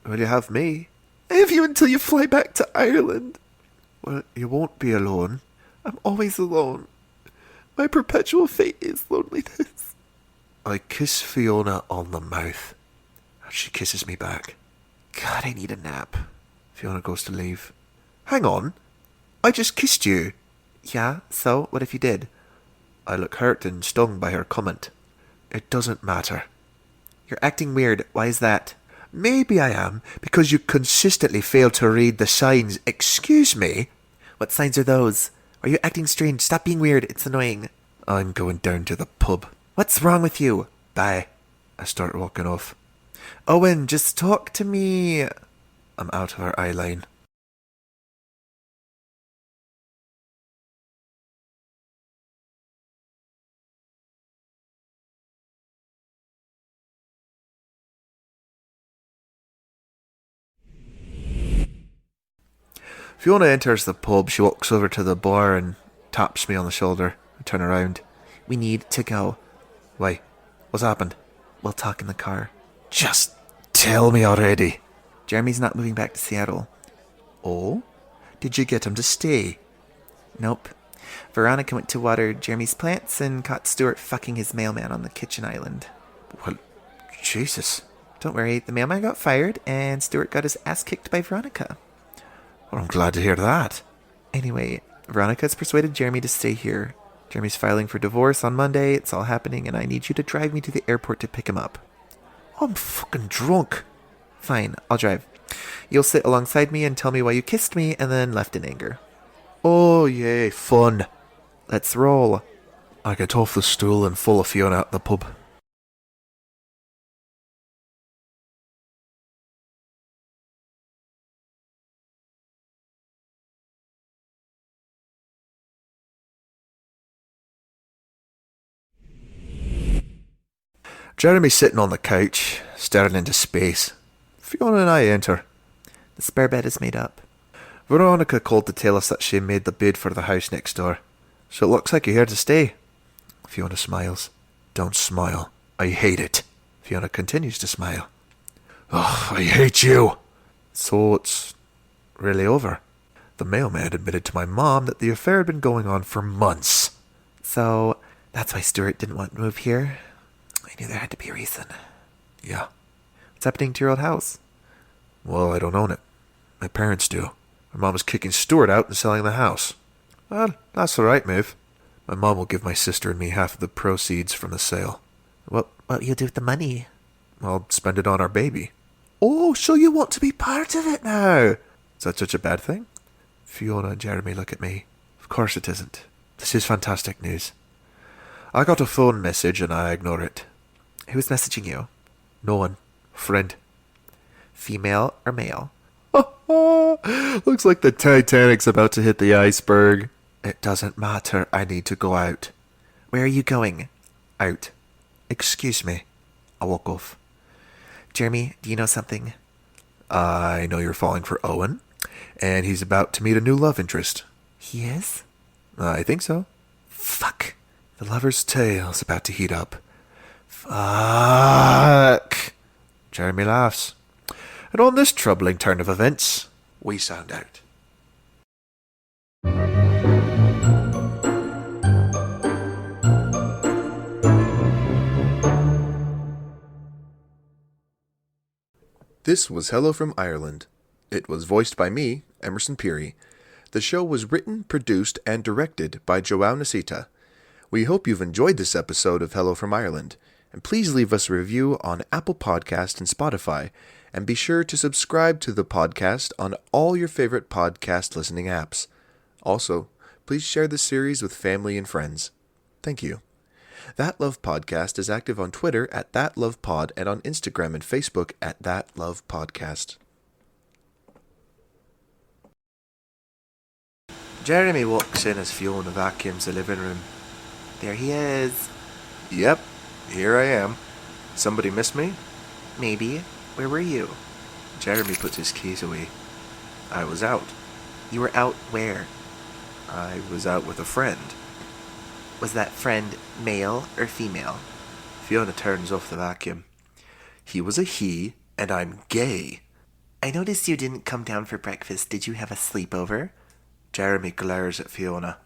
C: Well, you have me.
B: I have you until you fly back to Ireland.
C: Well, you won't be alone.
B: I'm always alone. My perpetual fate is loneliness.
C: I kiss Fiona on the mouth. She kisses me back.
B: God, I need a nap.
C: Fiona goes to leave. Hang on. I just kissed you.
B: Yeah, so? What if you did?
C: I look hurt and stung by her comment. It doesn't matter.
B: You're acting weird. Why is that?
C: Maybe I am, because you consistently fail to read the signs. Excuse me?
B: What signs are those? Are you acting strange? Stop being weird. It's annoying.
C: I'm going down to the pub.
B: What's wrong with you?
C: Bye. I start walking off.
B: Owen, just talk to me.
C: I'm out of her eye line. Fiona enters the pub. She walks over to the bar and taps me on the shoulder. I turn around.
B: We need to go.
C: Why? What's happened?
B: We'll talk in the car.
C: Just tell me already.
B: Jeremy's not moving back to Seattle.
C: Oh? Did you get him to stay?
B: Nope. Veronica went to water Jeremy's plants and caught Stuart fucking his mailman on the kitchen island.
C: Well, Jesus.
B: Don't worry, the mailman got fired and Stuart got his ass kicked by Veronica.
C: Well, I'm glad to hear that.
B: Anyway, Veronica's persuaded Jeremy to stay here. Jeremy's filing for divorce on Monday. It's all happening, and I need you to drive me to the airport to pick him up.
C: I'm fucking drunk.
B: Fine, I'll drive. You'll sit alongside me and tell me why you kissed me and then left in anger.
C: Oh, yay, fun.
B: Let's roll.
C: I get off the stool and follow Fiona at the pub. Jeremy's sitting on the couch, staring into space. Fiona and I enter.
B: The spare bed is made up.
C: Veronica called to tell us that she made the bid for the house next door. So it looks like you're here to stay. Fiona smiles. Don't smile. I hate it. Fiona continues to smile. Oh, I hate you. So it's really over. The mailman admitted to my mom that the affair had been going on for months.
B: So that's why Stuart didn't want to move here? I knew there had to be a reason.
C: Yeah.
B: What's happening to your old house?
C: Well, I don't own it. My parents do. My mom is kicking Stuart out and selling the house. Well, that's the right move. My mom will give my sister and me half of the proceeds from the sale.
B: What will you do with the money?
C: I'll spend it on our baby. Oh, so you want to be part of it now? Is that such a bad thing? Fiona and Jeremy look at me. Of course it isn't. This is fantastic news. I got a phone message and I ignore it.
B: Who's messaging you?
C: No one. Friend.
B: Female or male?
C: Looks like the Titanic's about to hit the iceberg. It doesn't matter. I need to go out.
B: Where are you going?
C: Out. Excuse me. I walk off.
B: Jeremy, do you know something?
C: I know you're falling for Owen, and he's about to meet a new love interest.
B: He is?
C: I think so.
B: Fuck.
C: The lover's tale's about to heat up. Fuck. Jeremy laughs. And on this troubling turn of events, we sound out. This was Hello from Ireland. It was voiced by me, Emerson Peary. The show was written, produced, and directed by Joao Nasita. We hope you've enjoyed this episode of Hello from Ireland, and please leave us a review on Apple Podcast and Spotify, and be sure to subscribe to the podcast on all your favorite podcast listening apps. Also, please share the series with family and friends. Thank you. That Love Podcast is active on Twitter at That Love Pod and on Instagram and Facebook at That Love Podcast.
B: Jeremy walks in as Fiona vacuums the living room. There he is.
C: Yep, here I am. Somebody miss me?
B: Maybe. Where were you?
C: Jeremy puts his keys away. I was out.
B: You were out where?
C: I was out with a friend.
B: Was that friend male or female?
C: Fiona turns off the vacuum. He was a he, and I'm gay.
B: I noticed you didn't come down for breakfast. Did you have a sleepover?
C: Jeremy glares at Fiona.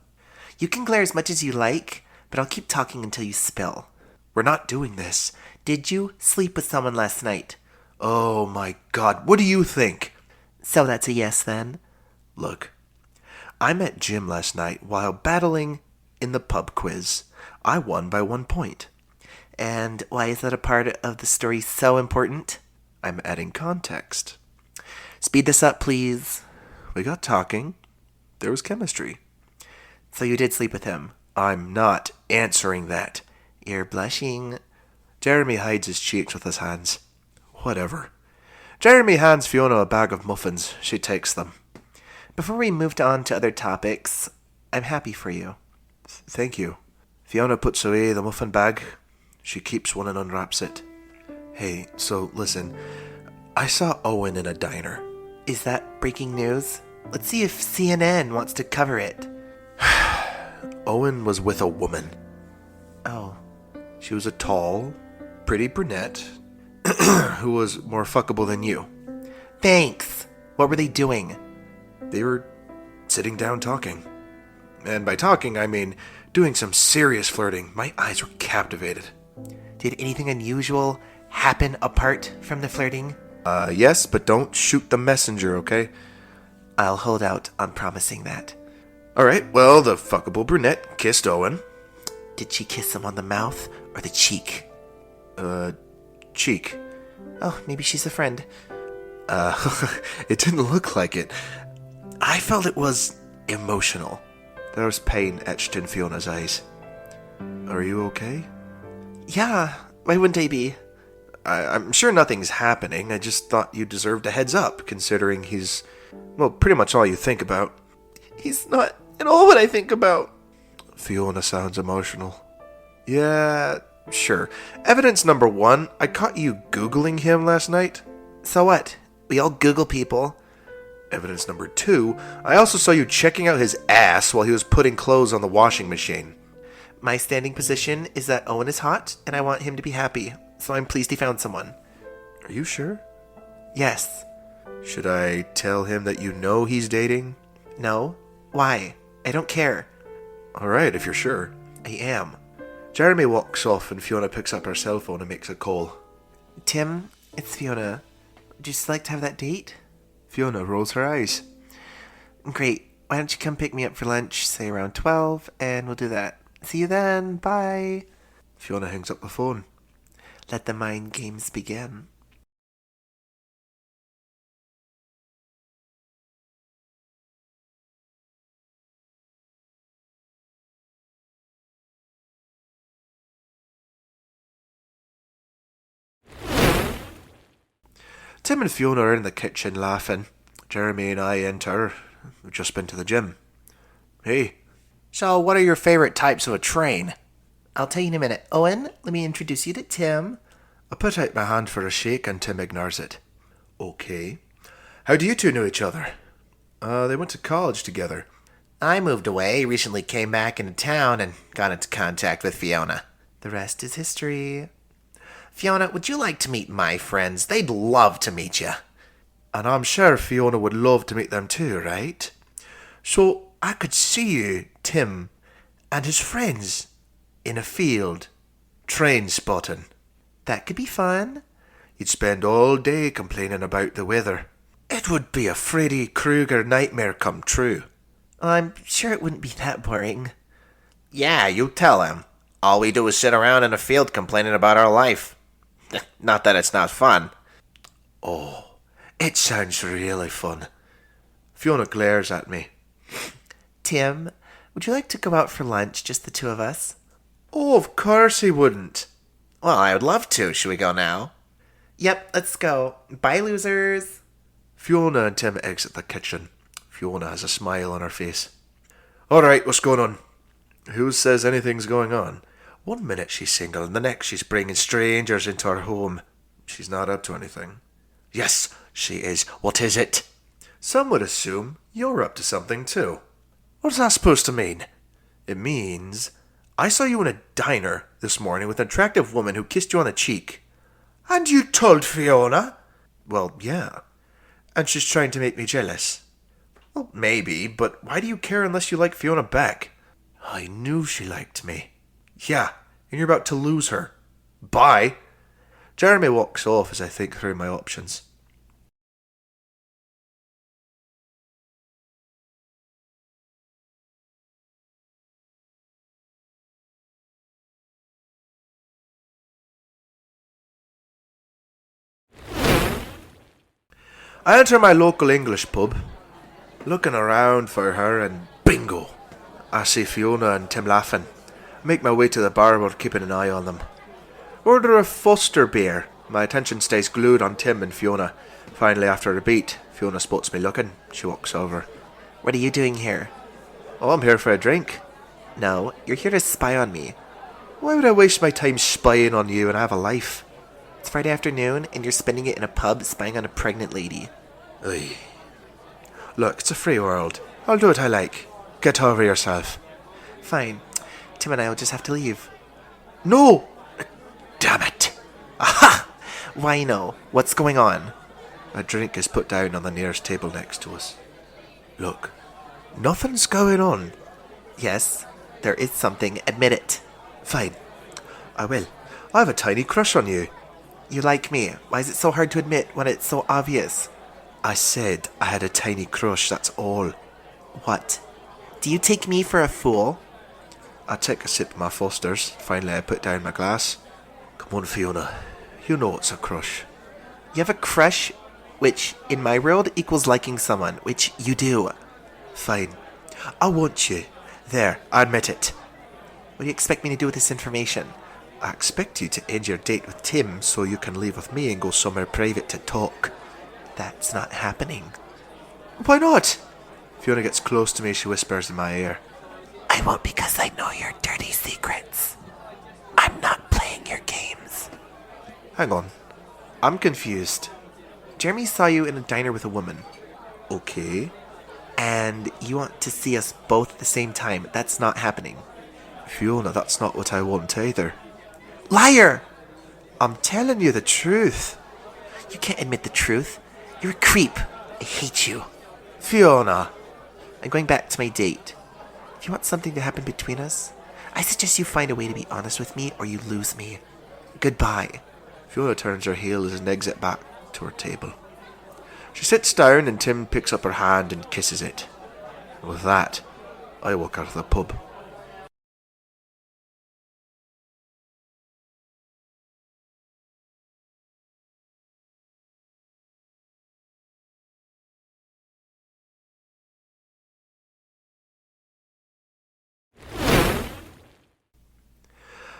B: You can glare as much as you like, but I'll keep talking until you spill.
C: We're not doing this.
B: Did you sleep with someone last night?
C: Oh my God, what do you think?
B: So that's a yes then?
C: Look, I met Jim last night while battling in the pub quiz. I won by 1 point.
B: And why is that a part of the story so important?
C: I'm adding context.
B: Speed this up, please.
C: We got talking. There was chemistry.
B: So you did sleep with him?
C: I'm not answering that.
B: You're blushing.
C: Jeremy hides his cheeks with his hands. Whatever. Jeremy hands Fiona a bag of muffins. She takes them.
B: Before we moved on to other topics, I'm happy for you.
C: Thank you. Fiona puts away the muffin bag. She keeps one and unwraps it. Hey, so listen. I saw Owen in a diner.
B: Is that breaking news? Let's see if CNN wants to cover it.
C: Owen was with a woman.
B: Oh.
C: She was a tall, pretty brunette who was more fuckable than you.
B: Thanks. What were they doing?
C: They were sitting down talking. And by talking, I mean doing some serious flirting. My eyes were captivated.
B: Did anything unusual happen apart from the flirting?
C: Yes, but don't shoot the messenger, okay?
B: I'll hold out on promising that.
C: Alright, well, the fuckable brunette kissed Owen.
B: Did she kiss him on the mouth or the cheek?
C: Cheek.
B: Oh, maybe she's a friend.
C: It didn't look like it. I felt it was emotional. There was pain etched in Fiona's eyes. Are you okay?
B: Yeah, why wouldn't I be?
C: I'm sure nothing's happening. I just thought you deserved a heads up, considering he's, well, pretty much all you think about.
B: He's not at all what I think about.
C: Fiona sounds emotional. Yeah, sure. Evidence number 1, I caught you Googling him last night.
B: So what? We all Google people.
C: Evidence number 2, I also saw you checking out his ass while he was putting clothes on the washing machine.
B: My standing position is that Owen is hot, and I want him to be happy, so I'm pleased he found someone.
C: Are you sure?
B: Yes.
C: Should I tell him that you know he's dating?
B: No. Why? I don't care.
C: Alright, if you're sure.
B: I am.
C: Jeremy walks off and Fiona picks up her cell phone and makes a call.
B: Tim, it's Fiona. Would you just like to have that date?
C: Fiona rolls her eyes.
B: Great. Why don't you come pick me up for lunch, say around 12, and we'll do that. See you then. Bye.
C: Fiona hangs up the phone.
B: Let the mind games begin.
C: Tim and Fiona are in the kitchen laughing. Jeremy and I enter. We've just been to the gym. Hey.
B: So, what are your favorite types of a train? I'll tell you in a minute. Owen, let me introduce you to Tim.
C: I put out my hand for a shake and Tim ignores it. Okay. How do you two know each other? They went to college together.
B: I moved away, recently came back into town, and got into contact with Fiona. The rest is history. Fiona, would you like to meet my friends? They'd love to meet you.
C: And I'm sure Fiona would love to meet them too, right? So I could see you, Tim, and his friends in a field, train spotting.
B: That could be fun.
C: You'd spend all day complaining about the weather. It would be a Freddy Krueger nightmare come true.
B: I'm sure it wouldn't be that boring.
D: Yeah, you tell him. All we do is sit around in a field complaining about our life. Not that it's not fun.
C: Oh, it sounds really fun. Fiona glares at me.
B: Tim, would you like to go out for lunch, just the two of us?
A: Oh, of course he wouldn't.
D: Well, I would love to. Should we go now?
B: Yep, let's go. Bye, losers.
A: Fiona and Tim exit the kitchen. Fiona has a smile on her face. All right, what's going on? Who says anything's going on? One minute she's single and the next she's bringing strangers into her home. She's not up to anything. Yes, she is. What is it? Some would assume you're up to something too. What's that supposed to mean? It means I saw you in a diner this morning with an attractive woman who kissed you on the cheek. And you told Fiona? Well, yeah. And she's trying to make me jealous. Well, maybe, but why do you care unless you like Fiona back? I knew she liked me. Yeah, and you're about to lose her. Bye. Jeremy walks off as I think through my options. I enter my local English pub, looking around for her, and bingo! I see Fiona and Tim laughing. Make my way to the bar while keeping an eye on them. Order a Foster beer. My attention stays glued on Tim and Fiona. Finally, after a beat, Fiona spots me looking. She walks over.
B: What are you doing here?
A: Oh, I'm here for a drink.
B: No, you're here to spy on me.
A: Why would I waste my time spying on you and have a life?
B: It's Friday afternoon, and you're spending it in a pub spying on a pregnant lady.
A: Ugh. Look, it's a free world. I'll do what I like. Get over yourself.
B: Fine. Tim and I will just have to leave.
A: No! Damn it!
B: Aha! Why no? What's going on?
A: A drink is put down on the nearest table next to us. Look, nothing's going on.
B: Yes, there is something. Admit it.
A: Fine. I will. I have a tiny crush on you.
B: You like me. Why is it so hard to admit when it's so obvious?
A: I said I had a tiny crush, that's all.
B: What? Do you take me for a fool?
A: I take a sip of my Foster's. Finally, I put down my glass. Come on, Fiona. You know it's a crush.
B: You have a crush, which, in my world, equals liking someone, which you do.
A: Fine. I want you. There, I admit it.
B: What do you expect me to do with this information?
A: I expect you to end your date with Tim so you can leave with me and go somewhere private to talk.
B: That's not happening.
A: Why not? Fiona gets close to me, she whispers in my ear.
B: I won't because I know your dirty secrets. I'm not playing your games.
A: Hang on. I'm confused.
B: Jeremy saw you in a diner with a woman.
A: Okay.
B: And you want to see us both at the same time. That's not happening.
A: Fiona, that's not what I want either.
B: Liar!
A: I'm telling you the truth.
B: You can't admit the truth. You're a creep. I hate you.
A: Fiona.
B: I'm going back to my date. If you want something to happen between us, I suggest you find a way to be honest with me or you lose me. Goodbye.
A: Fiona turns her heels and exits back to her table. She sits down and Tim picks up her hand and kisses it. With that, I walk out of the pub.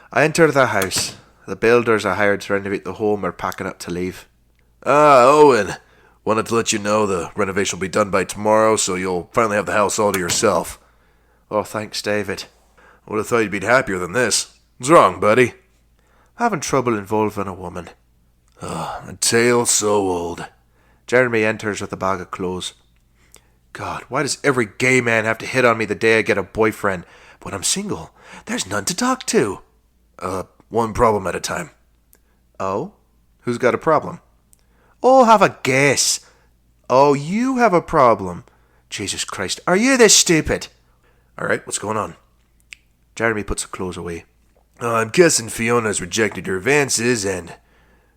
A: I enter the house. The builders I hired to renovate the home are packing up to leave.
C: Ah, Owen. Wanted to let you know the renovation will be done by tomorrow, so you'll finally have the house all to yourself.
A: Oh, thanks, David.
C: I would have thought you'd be happier than this. What's wrong, buddy?
A: Having trouble involving a woman.
C: A tale so old.
A: Jeremy enters with a bag of clothes. God, why does every gay man have to hit on me the day I get a boyfriend? When I'm single, there's none to talk to.
C: One problem at a time.
A: Oh? Who's got a problem? Oh, have a guess. Oh, you have a problem. Jesus Christ, are you this stupid?
C: Alright, what's going on?
A: Jeremy puts the clothes away.
C: I'm guessing Fiona's rejected your advances and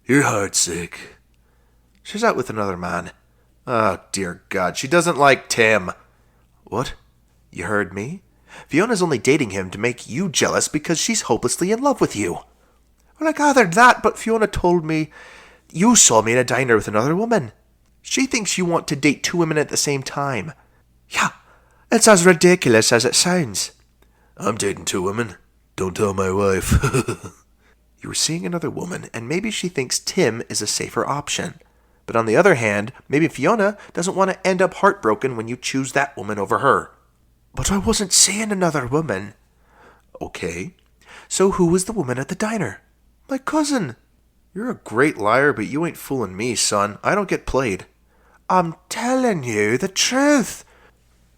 C: you're heartsick.
A: She's out with another man. Oh, dear God, she doesn't like Tim. What? You heard me? Fiona's only dating him to make you jealous because she's hopelessly in love with you. Well, I gathered that, but Fiona told me you saw me in a diner with another woman. She thinks you want to date two women at the same time. Yeah, it's as ridiculous as it sounds.
C: I'm dating two women. Don't tell my wife.
B: You were seeing another woman, and maybe she thinks Tim is a safer option. But on the other hand, maybe Fiona doesn't want to end up heartbroken when you choose that woman over her. But I wasn't seeing another woman. Okay, so who was the woman at the diner? My cousin.
C: You're a great liar, but you ain't fooling me, son. I don't get played.
B: I'm telling you the truth.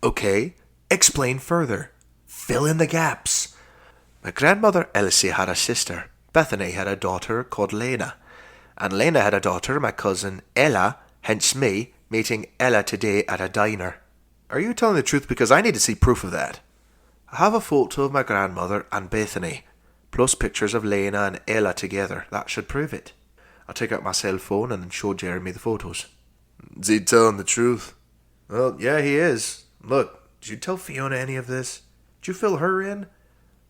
B: Okay, explain further. Fill in the gaps. My grandmother Elsie had a sister. Bethany had a daughter called Lena. And Lena had a daughter, my cousin Ella, hence me, meeting Ella today at a diner.
C: Are you telling the truth? Because I need to see proof of that.
B: I have a photo of my grandmother and Bethany, plus pictures of Lena and Ella together. That should prove it. I'll take out my cell phone and show Jeremy the photos.
C: Is he telling the truth?
B: Well, yeah, he is. Look, did you tell Fiona any of this? Did you fill her in?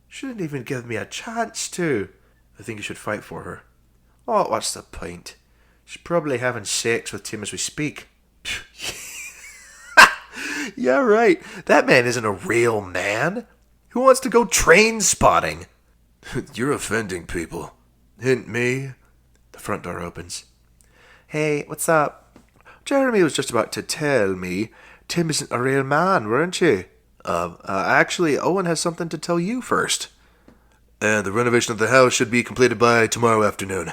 B: She didn't even give me a chance to. I think you should fight for her. Oh, what's the point? She's probably having sex with Tim as we speak. Yeah, right. That man isn't a real man. Who wants to go train spotting?
C: You're offending people. Hint me.
B: The front door opens. Hey, what's up? Jeremy was just about to tell me Tim isn't a real man, weren't you? Actually, Owen has something to tell you first.
C: And the renovation of the house should be completed by tomorrow afternoon.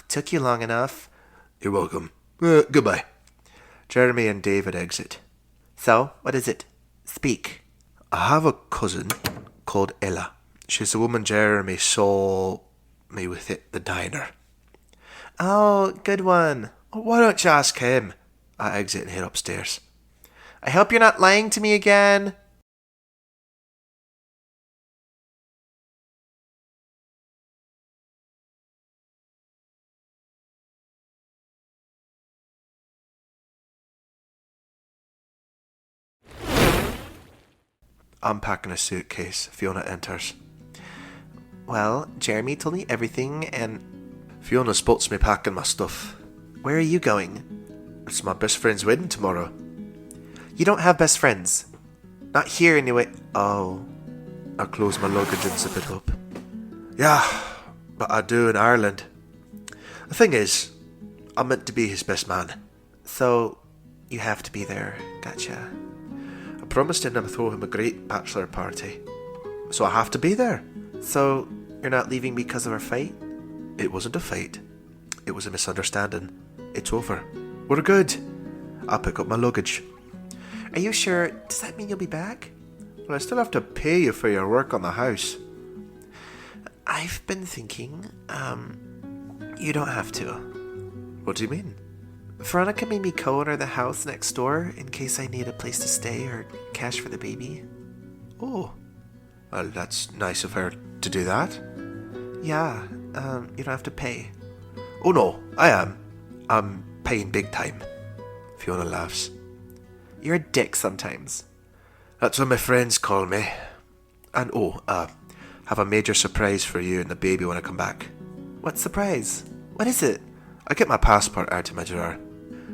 B: Took you long enough.
C: You're welcome. Goodbye.
B: Jeremy and David exit. So, what is it? Speak. I have a cousin called Ella. She's the woman Jeremy saw me with at the diner. Oh, good one. Why don't you ask him? I exit and head upstairs. I hope you're not lying to me again. Unpacking a suitcase. Fiona enters. Well, Jeremy told me everything and...
C: Fiona spots me packing my stuff.
B: Where are you going?
C: It's my best friend's wedding tomorrow.
B: You don't have best friends. Not here anyway. Oh.
C: I close my luggage and zip it up.
B: Yeah, but I do in Ireland. The thing is, I'm meant to be his best man. So, you have to be there. Gotcha. I promised him I'd throw him a great bachelor party. So I have to be there. So, you're not leaving because of our fight?
C: It wasn't a fight.
B: It was a misunderstanding. It's over. We're good. I'll pick up my luggage. Are you sure? Does that mean you'll be back? Well, I still have to pay you for your work on the house. I've been thinking, you don't have to.
C: What do you mean?
B: Veronica made me co-owner the house next door in case I need a place to stay or cash for the baby.
C: Oh, well, that's nice of her to do that.
B: Yeah, you don't have to pay. Oh no, I am. I'm paying big time.
C: Fiona laughs.
B: You're a dick sometimes.
C: That's what my friends call me.
B: And have a major surprise for you and the baby when I come back. What surprise? What is it? I get my passport out of my drawer.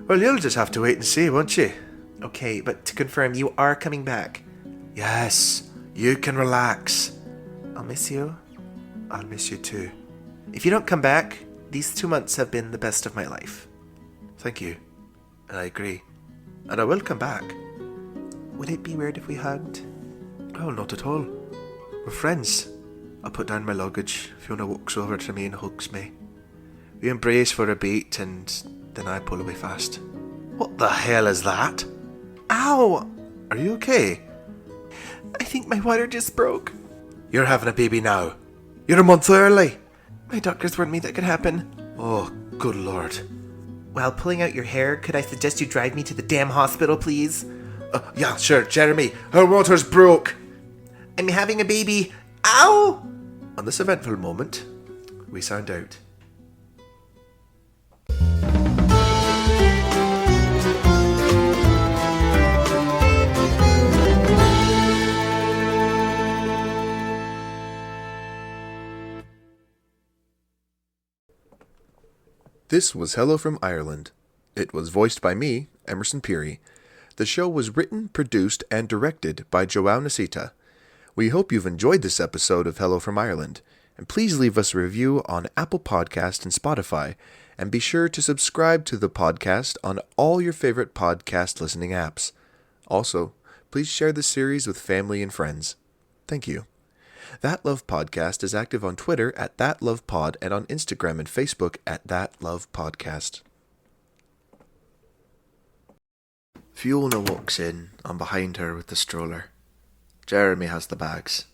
C: Well, you'll just have to wait and see, won't you?
B: Okay, but to confirm, you are coming back.
C: Yes, you can relax.
B: I'll miss you.
C: I'll miss you too.
B: If you don't come back, these 2 months have been the best of my life.
C: Thank you. And I agree.
B: And I will come back. Would it be weird if we hugged?
C: Oh, not at all. We're friends. I put down my luggage. Fiona walks over to me and hugs me. We embrace for a beat and then I pull away fast.
B: What the hell is that? Ow!
C: Are you okay?
B: I think my water just broke.
C: You're having a baby now. You're a month early.
B: My doctors warned me that could happen.
C: Oh, good lord.
B: While pulling out your hair, could I suggest you drive me to the damn hospital, please?
C: Yeah, sure, Jeremy. Her water's broke.
B: I'm having a baby. Ow!
C: On this eventful moment, we sound out. This was Hello from Ireland. It was voiced by me, Emerson Peary. The show was written, produced, and directed by Joao Nasita. We hope you've enjoyed this episode of Hello from Ireland, and please leave us a review on Apple Podcast and Spotify, and be sure to subscribe to the podcast on all your favorite podcast listening apps. Also, please share the series with family and friends. Thank you. That Love Podcast is active on Twitter at ThatLovePod and on Instagram and Facebook at ThatLovePodcast.
B: Fiona walks in. I'm behind her with the stroller. Jeremy has the bags.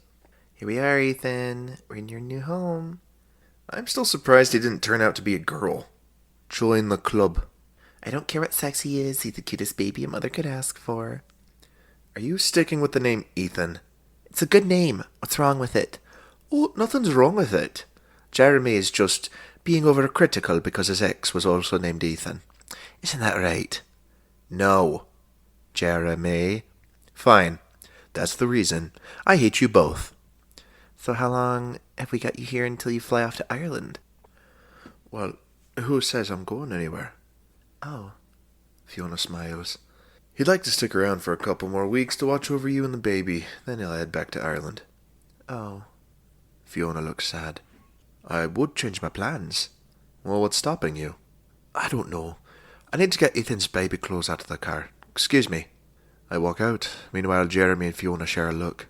B: Here we are, Ethan. We're in your new home.
C: I'm still surprised he didn't turn out to be a girl.
B: Join the club.
E: I don't care what sex he is. He's the cutest baby a mother could ask for.
C: Are you sticking with the name Ethan?
E: It's a good name. What's wrong with it?
C: Oh, nothing's wrong with it. Jeremy is just being overcritical because his ex was also named Ethan.
E: Isn't that right?
C: No, Jeremy. Fine. That's the reason. I hate you both.
E: So how long have we got you here until you fly off to Ireland?
C: Well, who says I'm going anywhere?
E: Oh.
C: Fiona smiles. He'd like to stick around for a couple more weeks to watch over you and the baby, then he'll head back to Ireland.
E: Oh.
C: Fiona looks sad. I would change my plans. Well, what's stopping you? I don't know. I need to get Ethan's baby clothes out of the car. Excuse me. I walk out. Meanwhile, Jeremy and Fiona share a look.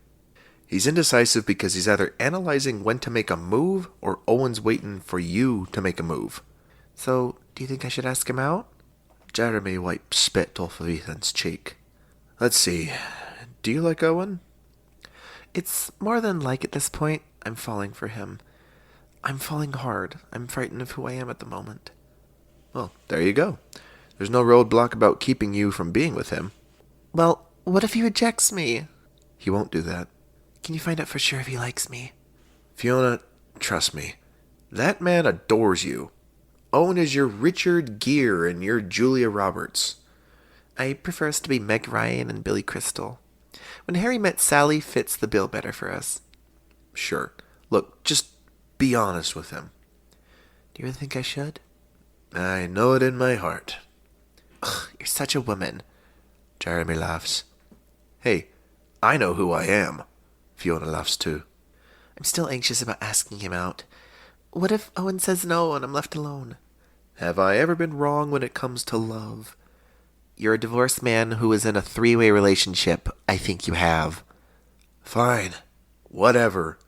C: He's indecisive because he's either analysing when to make a move or Owen's waiting for you to make a move.
E: So, do you think I should ask him out?
C: Jeremy wipes spit off of Ethan's cheek. Let's see. Do you like Owen?
E: It's more than like at this point. I'm falling for him. I'm falling hard. I'm frightened of who I am at the moment.
C: Well, there you go. There's no roadblock about keeping you from being with him.
E: Well, what if he rejects me?
C: He won't do that.
E: Can you find out for sure if he likes me?
C: Fiona, trust me. That man adores you. Owen is your Richard Gere and you're Julia Roberts.
E: I prefer us to be Meg Ryan and Billy Crystal. When Harry Met Sally fits the bill better for us.
C: Sure. Look, just be honest with him.
E: Do you really think I should?
C: I know it in my heart.
E: Ugh, you're such a woman.
C: Jeremy laughs. Hey, I know who I am. Fiona laughs too.
E: I'm still anxious about asking him out. What if Owen says no and I'm left alone?
C: Have I ever been wrong when it comes to love?
E: You're a divorced man who is in a three-way relationship. I think you have.
C: Fine. Whatever.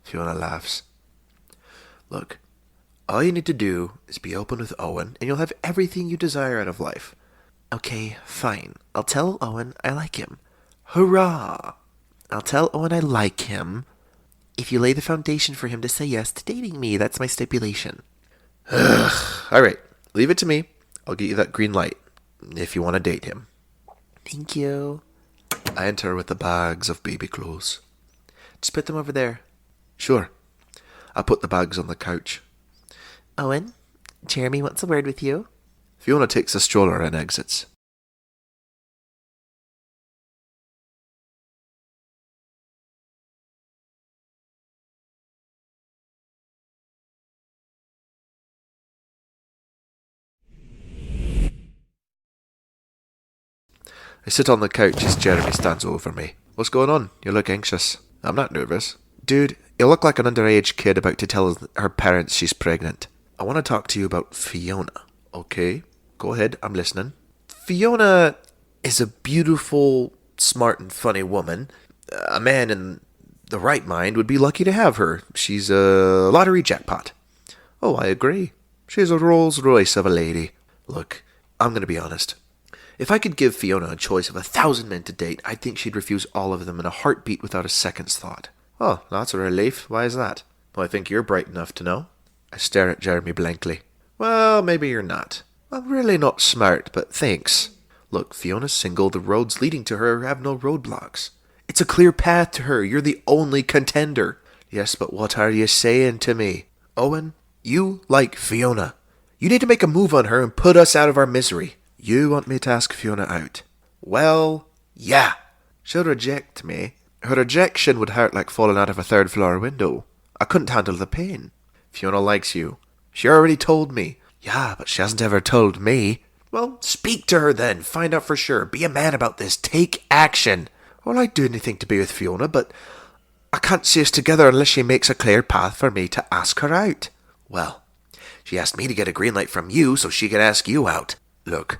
C: Fiona laughs. Look, all you need to do is be open with Owen and you'll have everything you desire out of life.
E: Okay, fine. I'll tell Owen I like him.
C: Hurrah!
E: I'll tell Owen I like him. If you lay the foundation for him to say yes to dating me, that's my stipulation.
C: All right, leave it to me. I'll get you that green light if you want to date him.
E: Thank you.
C: I enter with the bags of baby clothes.
E: Just put them over there.
C: Sure. I put the bags on the couch.
E: Owen, Jeremy wants a word with you.
C: Fiona takes the stroller and exits. I sit on the couch as Jeremy stands over me. What's going on? You look anxious. I'm not nervous. Dude, you look like an underage kid about to tell her parents she's pregnant. I want to talk to you about Fiona. Okay, go ahead, I'm listening. Fiona is a beautiful, smart and funny woman. A man in the right mind would be lucky to have her. She's a lottery jackpot. Oh, I agree. She's a Rolls Royce of a lady. Look, I'm going to be honest. If I could give Fiona a choice of 1,000 men to date, I'd think she'd refuse all of them in a heartbeat without a second's thought. Oh, that's a relief. Why is that? Well, I think you're bright enough to know. I stare at Jeremy blankly. Well, maybe you're not. I'm really not smart, but thanks. Look, Fiona's single. The roads leading to her have no roadblocks. It's a clear path to her. You're the only contender. Yes, but what are you saying to me? Owen, you like Fiona. You need to make a move on her and put us out of our misery. You want me to ask Fiona out? Well, yeah. She'll reject me. Her rejection would hurt like falling out of a third-floor window. I couldn't handle the pain. Fiona likes you. She already told me. Yeah, but she hasn't ever told me. Well, speak to her then. Find out for sure. Be a man about this. Take action. Well, I'd do anything to be with Fiona, but
B: I can't see us together unless she makes a clear path for me to ask her out. Well, she asked me to get a green light from you so she could ask you out. Look,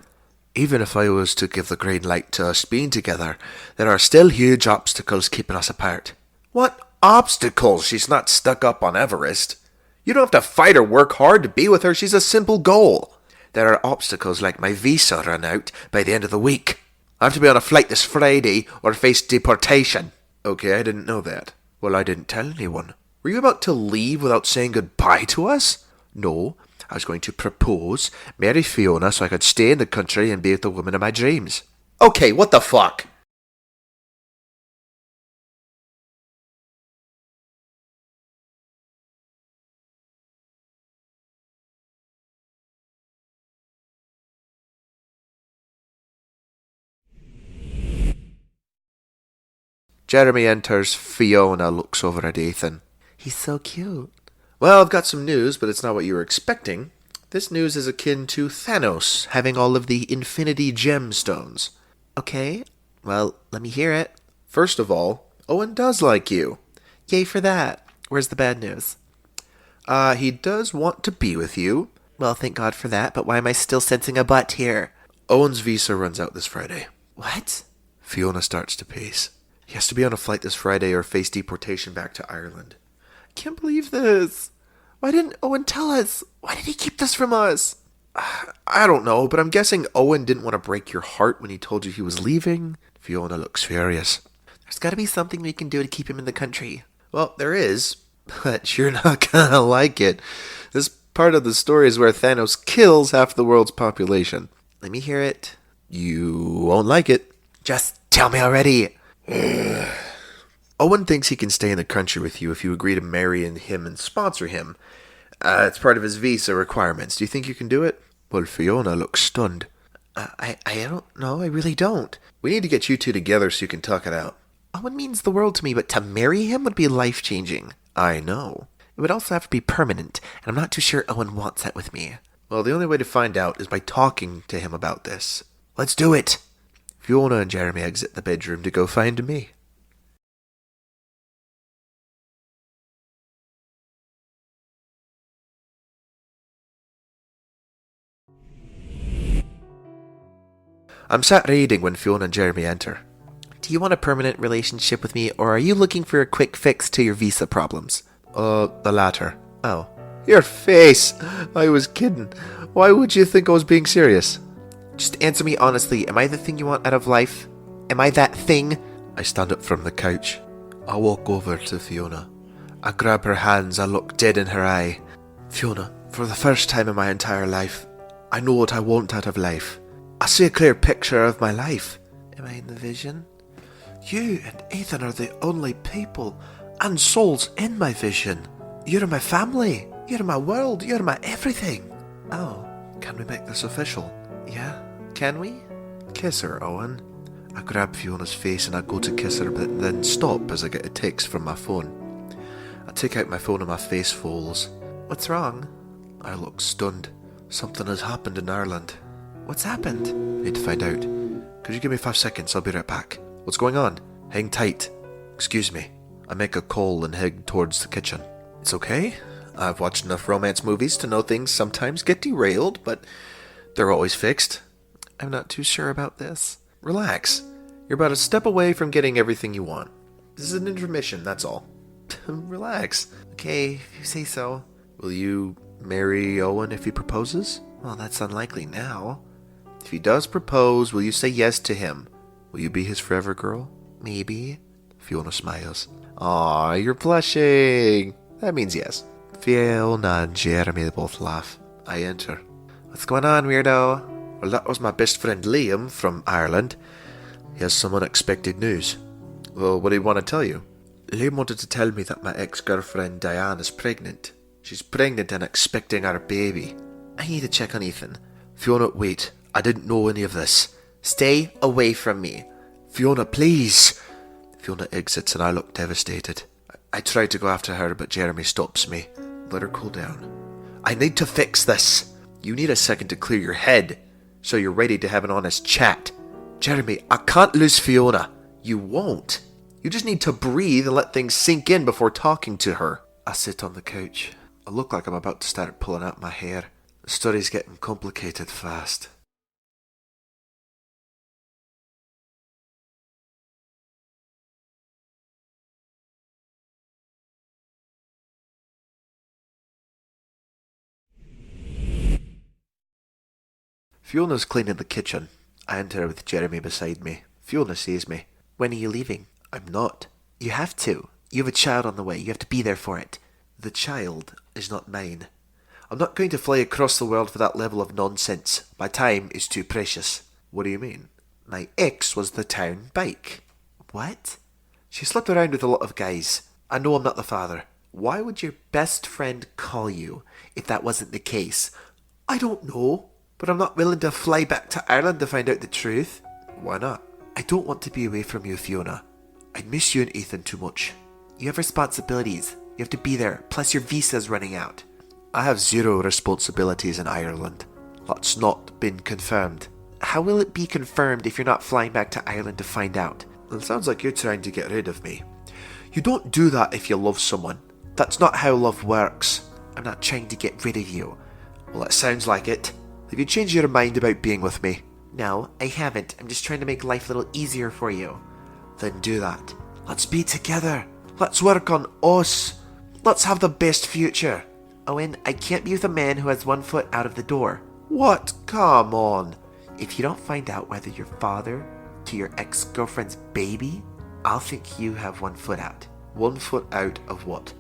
B: even if I was to give the green light to us being together, there are still huge obstacles keeping us apart. What obstacles? She's not stuck up on Everest. You don't have to fight or work hard to be with her. She's a simple goal. There are obstacles like my visa run out by the end of the week. I have to be on a flight this Friday or face deportation.
C: Okay, I didn't know that.
B: Well, I didn't tell anyone. Were you about to leave without saying goodbye to us? No, I was going to propose, marry Fiona so I could stay in the country and be with the woman of my dreams.
D: Okay, what the fuck?
B: Jeremy enters. Fiona looks over at Ethan.
E: He's so cute.
C: Well, I've got some news, but it's not what you were expecting. This news is akin to Thanos having all of the Infinity Gemstones.
E: Okay, well, let me hear it.
C: First of all, Owen does like you.
E: Yay for that. Where's the bad news?
C: He does want to be with you.
E: Well, thank God for that, but why am I still sensing a butt here?
C: Owen's visa runs out this Friday.
E: What?
C: Fiona starts to pace. He has to be on a flight this Friday or face deportation back to Ireland.
E: I can't believe this. Why didn't Owen tell us? Why did he keep this from us?
C: I don't know, but I'm guessing Owen didn't want to break your heart when he told you he was leaving.
B: Fiona looks furious.
E: There's got to be something we can do to keep him in the country.
C: Well, there is, but you're not gonna like it. This part of the story is where Thanos kills half the world's population.
E: Let me hear it.
C: You won't like it.
E: Just tell me already.
C: Owen thinks he can stay in the country with you if you agree to marry him and sponsor him. It's part of his visa requirements. Do you think you can do it?
B: Well, Fiona looks stunned.
E: I don't know. I really don't.
C: We need to get you two together so you can talk it out.
E: Owen means the world to me, but to marry him would be life-changing.
C: I know.
E: It would also have to be permanent, and I'm not too sure Owen wants that with me.
C: Well, the only way to find out is by talking to him about this.
E: Let's do it.
B: Fiona and Jeremy exit the bedroom to go find me. I'm sat reading when Fiona and Jeremy enter.
E: Do you want a permanent relationship with me, or are you looking for a quick fix to your visa problems?
B: The latter.
E: Oh.
B: Your face! I was kidding. Why would you think I was being serious?
E: Just answer me honestly. Am I the thing you want out of life? Am I that thing?
B: I stand up from the couch. I walk over to Fiona. I grab her hands. I look dead in her eye. Fiona, for the first time in my entire life, I know what I want out of life. I see a clear picture of my life.
E: Am I in the vision?
B: You and Ethan are the only people and souls in my vision. You're my family. You're my world. You're my everything.
E: Oh.
B: Can we make this official?
E: Yeah? Can we?
B: Kiss her, Owen. I grab Fiona's face and I go to kiss her, but then stop as I get a text from my phone. I take out my phone and my face falls.
E: What's wrong?
B: I look stunned. Something has happened in Ireland.
E: What's happened?
B: Need to find out. Could you give me 5 seconds? I'll be right back. What's going on? Hang tight. Excuse me. I make a call and head towards the kitchen. It's okay. I've watched enough romance movies to know things sometimes get derailed, but they're always fixed.
E: I'm not too sure about this.
C: Relax. You're about a step away from getting everything you want. This is an intermission, that's all. Relax.
E: Okay, if you say so.
B: Will you marry Owen if he proposes?
E: Well, that's unlikely now.
B: If he does propose, will you say yes to him? Will you be his forever girl?
E: Maybe.
B: Fiona smiles.
C: Aw, you're blushing. That means yes.
B: Fiona and Jeremy both laugh. I enter.
E: What's going on, weirdo?
B: Well, that was my best friend Liam from Ireland. He has some unexpected news.
C: Well, what did he want to tell you?
B: Liam wanted to tell me that my ex-girlfriend Diane is pregnant. She's pregnant and expecting our baby.
E: I need to check on Ethan.
B: Fiona, wait. I didn't know any of this.
E: Stay away from me.
B: Fiona, please. Fiona exits and I look devastated. I try to go after her, but Jeremy stops me. Let her cool down. I need to fix this. You need a second to clear your head, so you're ready to have an honest chat. Jeremy, I can't lose Fiona.
C: You won't. You just need to breathe and let things sink in before talking to her.
B: I sit on the couch. I look like I'm about to start pulling out my hair. The story's getting complicated fast. Fiona's cleaning the kitchen. I enter with Jeremy beside me. Fiona sees me.
E: When are you leaving?
B: I'm not.
E: You have to. You have a child on the way. You have to be there for it.
B: The child is not mine. I'm not going to fly across the world for that level of nonsense. My time is too precious.
C: What do you mean?
B: My ex was the town bike.
E: What?
B: She slept around with a lot of guys. I know I'm not the father.
E: Why would your best friend call you if that wasn't the case?
B: I don't know, but I'm not willing to fly back to Ireland to find out the truth.
C: Why not?
B: I don't want to be away from you, Fiona. I miss you and Ethan too much.
E: You have responsibilities. You have to be there, plus your visa's running out.
B: I have 0 responsibilities in Ireland. That's not been confirmed.
E: How will it be confirmed if you're not flying back to Ireland to find out?
B: It sounds like you're trying to get rid of me. You don't do that if you love someone. That's not how love works.
E: I'm not trying to get rid of you.
B: Well, it sounds like it. Have you changed your mind about being with me?
E: No, I haven't. I'm just trying to make life a little easier for you.
B: Then do that. Let's be together. Let's work on us. Let's have the best future.
E: Owen, I can't be with a man who has 1 foot out of the door.
B: What? Come on.
E: If you don't find out whether you're father to your ex-girlfriend's baby, I'll think you have 1 foot out.
B: 1 foot out of what?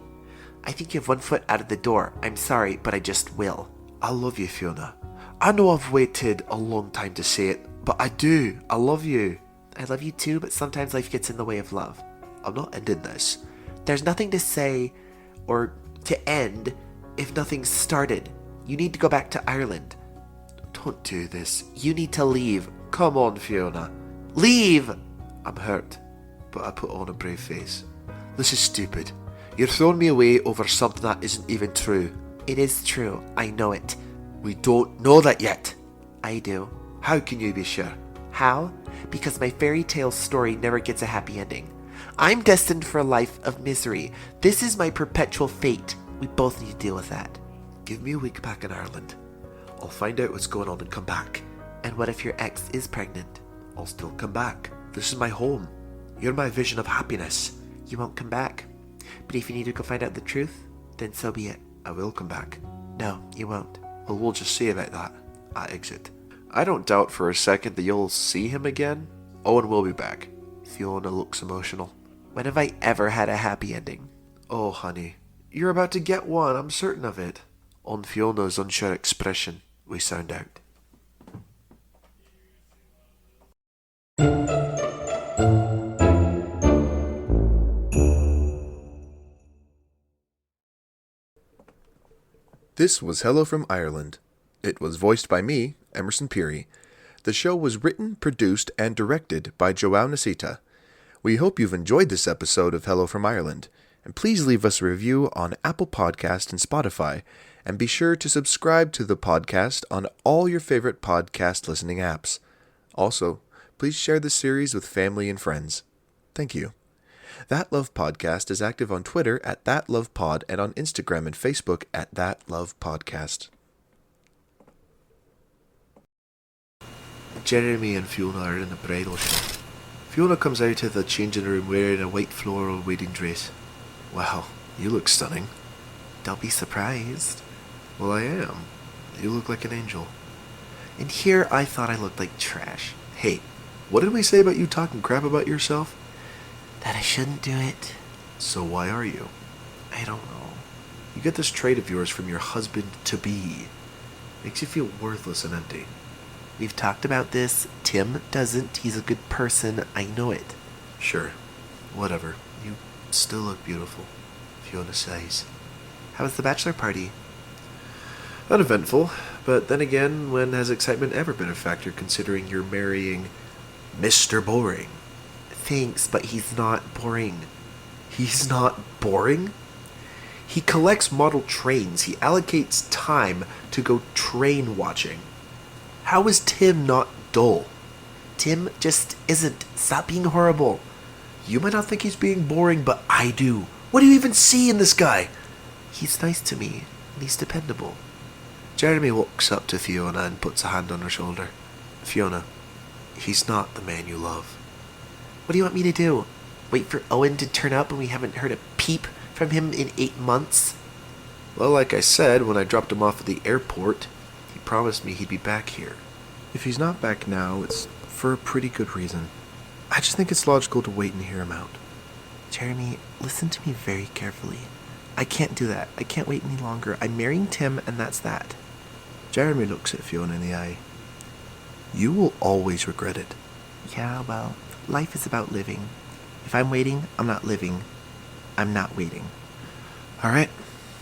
E: I think you have 1 foot out of the door. I'm sorry, but I just will.
B: I love you, Fiona. I know I've waited a long time to say it, but I do. I love you.
E: I love you too, but sometimes life gets in the way of love.
B: I'm not ending this.
E: There's nothing to say or to end if nothing's started. You need to go back to Ireland.
B: Don't do this.
E: You need to leave.
B: Come on, Fiona.
E: Leave!
B: I'm hurt, but I put on a brave face. This is stupid. You're throwing me away over something that isn't even true.
E: It is true. I know it.
B: We don't know that yet.
E: I do.
B: How can you be sure?
E: How? Because my fairy tale story never gets a happy ending. I'm destined for a life of misery. This is my perpetual fate. We both need to deal with that.
B: Give me a week back in Ireland. I'll find out what's going on and come back.
E: And what if your ex is pregnant?
B: I'll still come back. This is my home. You're my vision of happiness.
E: You won't come back. But if you need to go find out the truth, then so be it.
B: I will come back.
E: No, you won't.
B: Well, we'll just see about that. I exit. I don't doubt for a second that you'll see him again. Owen will be back. Fiona looks emotional.
E: When have I ever had a happy ending?
B: Oh, honey. You're about to get one, I'm certain of it. On Fiona's unsure expression, we sound out.
C: This was Hello from Ireland. It was voiced by me, Emerson Peary. The show was written, produced, and directed by Joao Nasita. We hope you've enjoyed this episode of Hello from Ireland, and please leave us a review on Apple Podcast and Spotify, and be sure to subscribe to the podcast on all your favorite podcast listening apps. Also, please share the series with family and friends. Thank you. That Love Podcast is active on Twitter at ThatLovePod and on Instagram and Facebook at ThatLovePodcast.
B: Jeremy and Fiona are in the bridal shop. Fiona comes out of the changing room wearing a white floral wedding dress. Wow, you look stunning.
E: Don't be surprised.
B: Well, I am. You look like an angel.
E: And here I thought I looked like trash.
B: Hey, what did we say about you talking crap about yourself?
E: That I shouldn't do it.
B: So why are you?
E: I don't know.
B: You get this trait of yours from your husband-to-be. Makes you feel worthless and empty.
E: We've talked about this. Tim doesn't. He's a good person. I know it.
B: Sure. Whatever. You still look beautiful. Fiona says.
E: How was the bachelor party?
B: Uneventful. But then again, when has excitement ever been a factor considering you're marrying Mr. Boring?
E: Thanks, but he's not boring.
B: He's not boring? He collects model trains. He allocates time to go train watching. How is Tim not dull?
E: Tim just isn't. Stop being horrible.
B: You might not think he's being boring, but I do. What do you even see in this guy?
E: He's nice to me, and he's dependable.
B: Jeremy walks up to Fiona and puts a hand on her shoulder. Fiona, he's not the man you love.
E: What do you want me to do? Wait for Owen to turn up and we haven't heard a peep from him in 8 months?
B: Well, like I said, when I dropped him off at the airport, he promised me he'd be back here. If he's not back now, it's for a pretty good reason. I just think it's logical to wait and hear him out.
E: Jeremy, listen to me very carefully. I can't do that. I can't wait any longer. I'm marrying Tim, and that's that.
B: Jeremy looks at Fiona in the eye. You will always regret it.
E: Yeah, well, life is about living. If I'm waiting, I'm not living. I'm not waiting.
B: All right,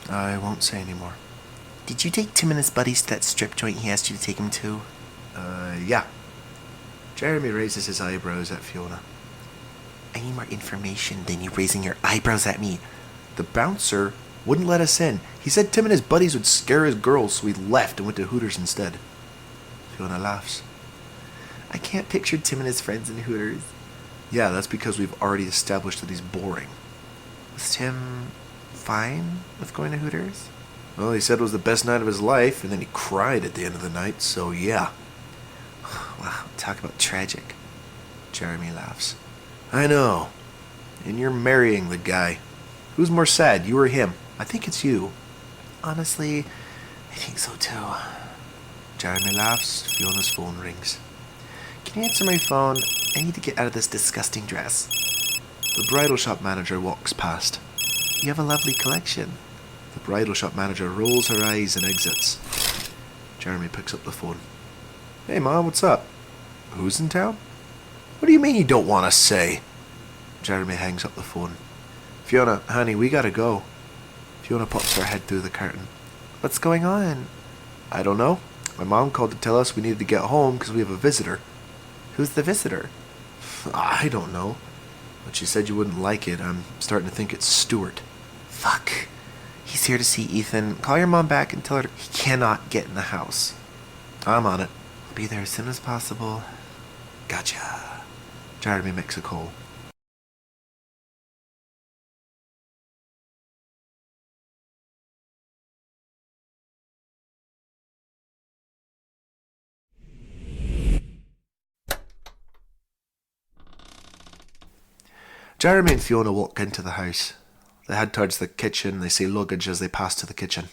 B: I won't say anymore.
E: Did you take Tim and his buddies to that strip joint he asked you to take him to?
B: Yeah. Jeremy raises his eyebrows at Fiona.
E: I need more information than you raising your eyebrows at me.
B: The bouncer wouldn't let us in. He said Tim and his buddies would scare his girls, so we left and went to Hooters instead. Fiona laughs.
E: I can't picture Tim and his friends in Hooters.
B: Yeah, that's because we've already established that he's boring.
E: Was Tim fine with going to Hooters?
B: Well, he said it was the best night of his life, and then he cried at the end of the night, so yeah.
E: Wow, talk about tragic.
B: Jeremy laughs. I know. And you're marrying the guy. Who's more sad, you or him? I think it's you.
E: Honestly, I think so too.
B: Jeremy laughs. Fiona's phone rings.
E: Can you answer my phone? I need to get out of this disgusting dress.
B: The bridal shop manager walks past.
E: You have a lovely collection.
B: The bridal shop manager rolls her eyes and exits. Jeremy picks up the phone. Hey, Mom, what's up? Who's in town? What do you mean you don't want to say? Jeremy hangs up the phone. Fiona, honey, we gotta go. Fiona pops her head through the curtain.
E: What's going on?
B: I don't know. My mom called to tell us we needed to get home because we have a visitor.
E: Who's the visitor?
B: I don't know. But she said you wouldn't like it. I'm starting to think it's Stuart.
E: Fuck. He's here to see Ethan. Call your mom back and tell her he cannot get in the house.
B: I'm on it.
E: I'll be there as soon as possible.
B: Gotcha. Jeremy makes a call. Jeremy and Fiona walk into the house. They head towards the kitchen. They see luggage as they pass to the kitchen.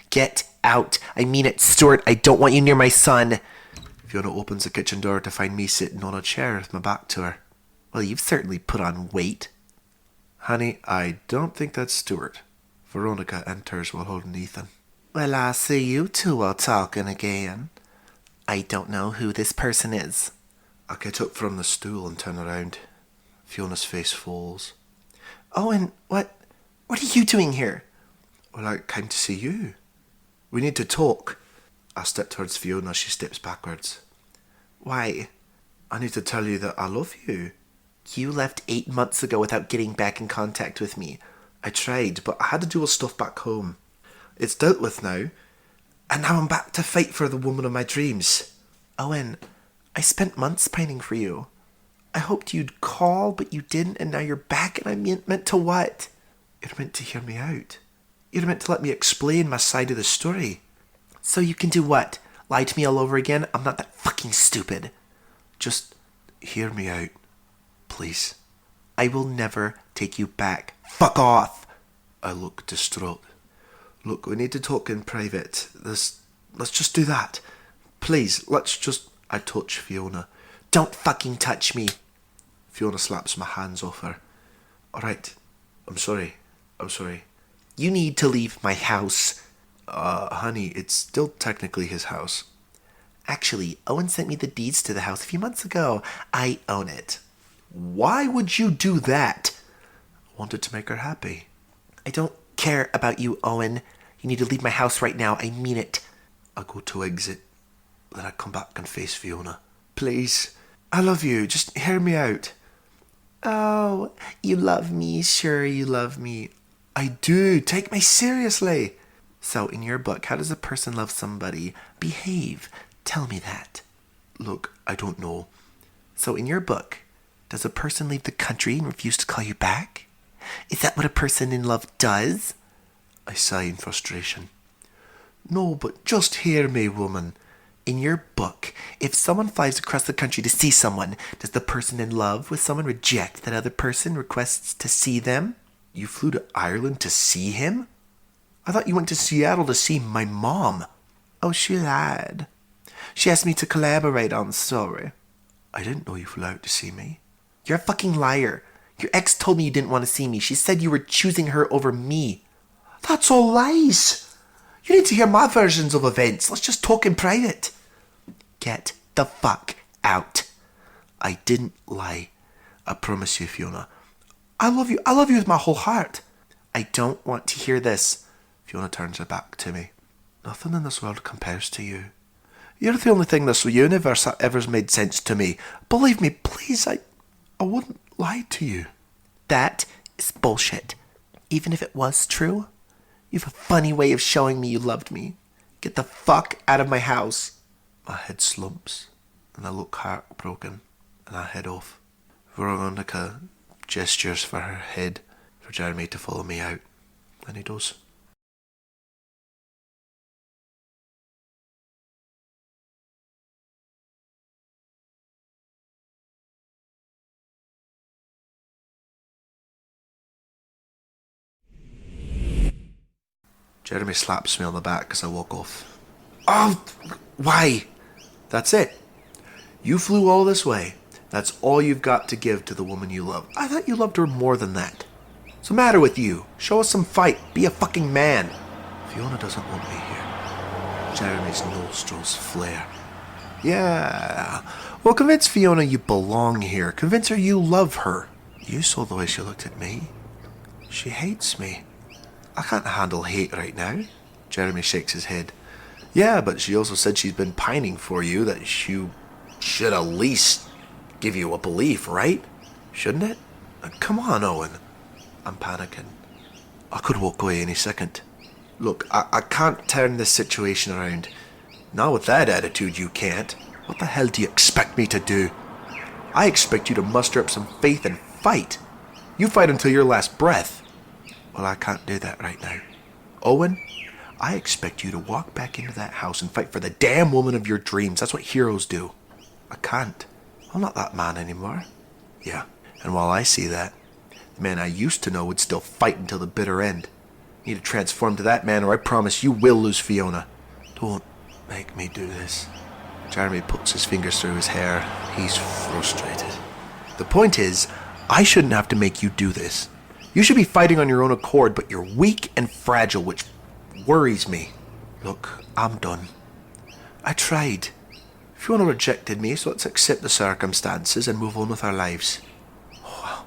E: Get out. I mean it, Stuart. I don't want you near my son.
B: Fiona opens the kitchen door to find me sitting on a chair with my back to her.
E: Well, you've certainly put on weight.
B: Honey, I don't think that's Stuart. Veronica enters while holding Ethan.
E: Well, I see you two are talking again. I don't know who this person is.
B: I get up from the stool and turn around. Fiona's face falls.
E: Owen, what are you doing here?
B: Well, I came to see you. We need to talk. I step towards Fiona. She steps backwards.
E: Why?
B: I need to tell you that I love you.
E: You left 8 months ago without getting back in contact with me.
B: I tried, but I had to deal with stuff back home. It's dealt with now, and now I'm back to fight for the woman of my dreams.
E: Owen, I spent months pining for you. I hoped you'd call, but you didn't, and now you're back, and I'm meant to what?
B: You're meant to hear me out. You're meant to let me explain my side of the story.
E: So you can do what? Lie to me all over again? I'm not that fucking stupid.
B: Just hear me out, please.
E: I will never take you back. Fuck off!
B: I look distraught. Look, we need to talk in private. Let's just do that. Please, let's just... I touch Fiona.
E: Don't fucking touch me.
B: Fiona slaps my hands off her. All right. I'm sorry.
E: You need to leave my house.
B: Honey, it's still technically his house.
E: Actually, Owen sent me the deeds to the house a few months ago. I own it.
B: Why would you do that? I wanted to make her happy.
E: I don't care about you, Owen. You need to leave my house right now. I mean it.
B: I go to exit. Then I come back and face Fiona. Please. I love you. Just hear me out.
E: Oh, you love me. Sure, you love me.
B: I do. Take me seriously.
E: So, in your book, how does a person love somebody? Behave. Tell me that.
B: Look, I don't know.
E: So, in your book, Does a person leave the country and refuse to call you back? Is that what a person in love does?
B: I sigh in frustration. No, but just hear me, woman.
E: In your book, if someone flies across the country to see someone, does the person in love with someone reject that other person requests to see them?
B: You flew to Ireland to see him? I thought you went to Seattle to see my mom.
E: Oh, she lied. She asked me to collaborate on the story.
B: I didn't know you flew out to see me.
E: You're a fucking liar. Your ex told me you didn't want to see me. She said you were choosing her over me.
B: That's all lies. You need to hear my versions of events. Let's just talk in private.
E: Get the fuck out.
B: I didn't lie. I promise you, Fiona. I love you. I love you with my whole heart.
E: I don't want to hear this.
B: Fiona turns her back to me. Nothing in this world compares to you. You're the only thing in this universe that ever's made sense to me. Believe me, please, I wouldn't lie to you.
E: That is bullshit. Even if it was true, you have a funny way of showing me you loved me. Get the fuck out of my house.
B: My head slumps, and I look heartbroken, and I head off. Veronica gestures for her head for Jeremy to follow me out, and he does. Jeremy slaps me on the back as I walk off. Oh, why? That's it. You flew all this way. That's all you've got to give to the woman you love. I thought you loved her more than that. What's the matter with you? Show us some fight. Be a fucking man. Fiona doesn't want me here. Jeremy's nostrils flare. Yeah. Well, convince Fiona you belong here. Convince her you love her. You saw the way she looked at me. She hates me. I can't handle hate right now. Jeremy shakes his head. Yeah, but she also said she's been pining for you, that she should at least give you a belief, right? Shouldn't it? Come on, Owen. I'm panicking. I could walk away any second. Look, I can't turn this situation around. Not with that attitude, you can't. What the hell do you expect me to do? I expect you to muster up some faith and fight. You fight until your last breath. Well, I can't do that right now. Owen, I expect you to walk back into that house and fight for the damn woman of your dreams. That's what heroes do. I can't. I'm not that man anymore. Yeah, and while I see that, the man I used to know would still fight until the bitter end. You need to transform to that man, or I promise you will lose Fiona. Don't make me do this. Jeremy puts his fingers through his hair. He's frustrated. The point is, I shouldn't have to make you do this. You should be fighting on your own accord, but you're weak and fragile, which worries me. Look, I'm done. I tried. Fiona rejected me, so let's accept the circumstances and move on with our lives. Oh,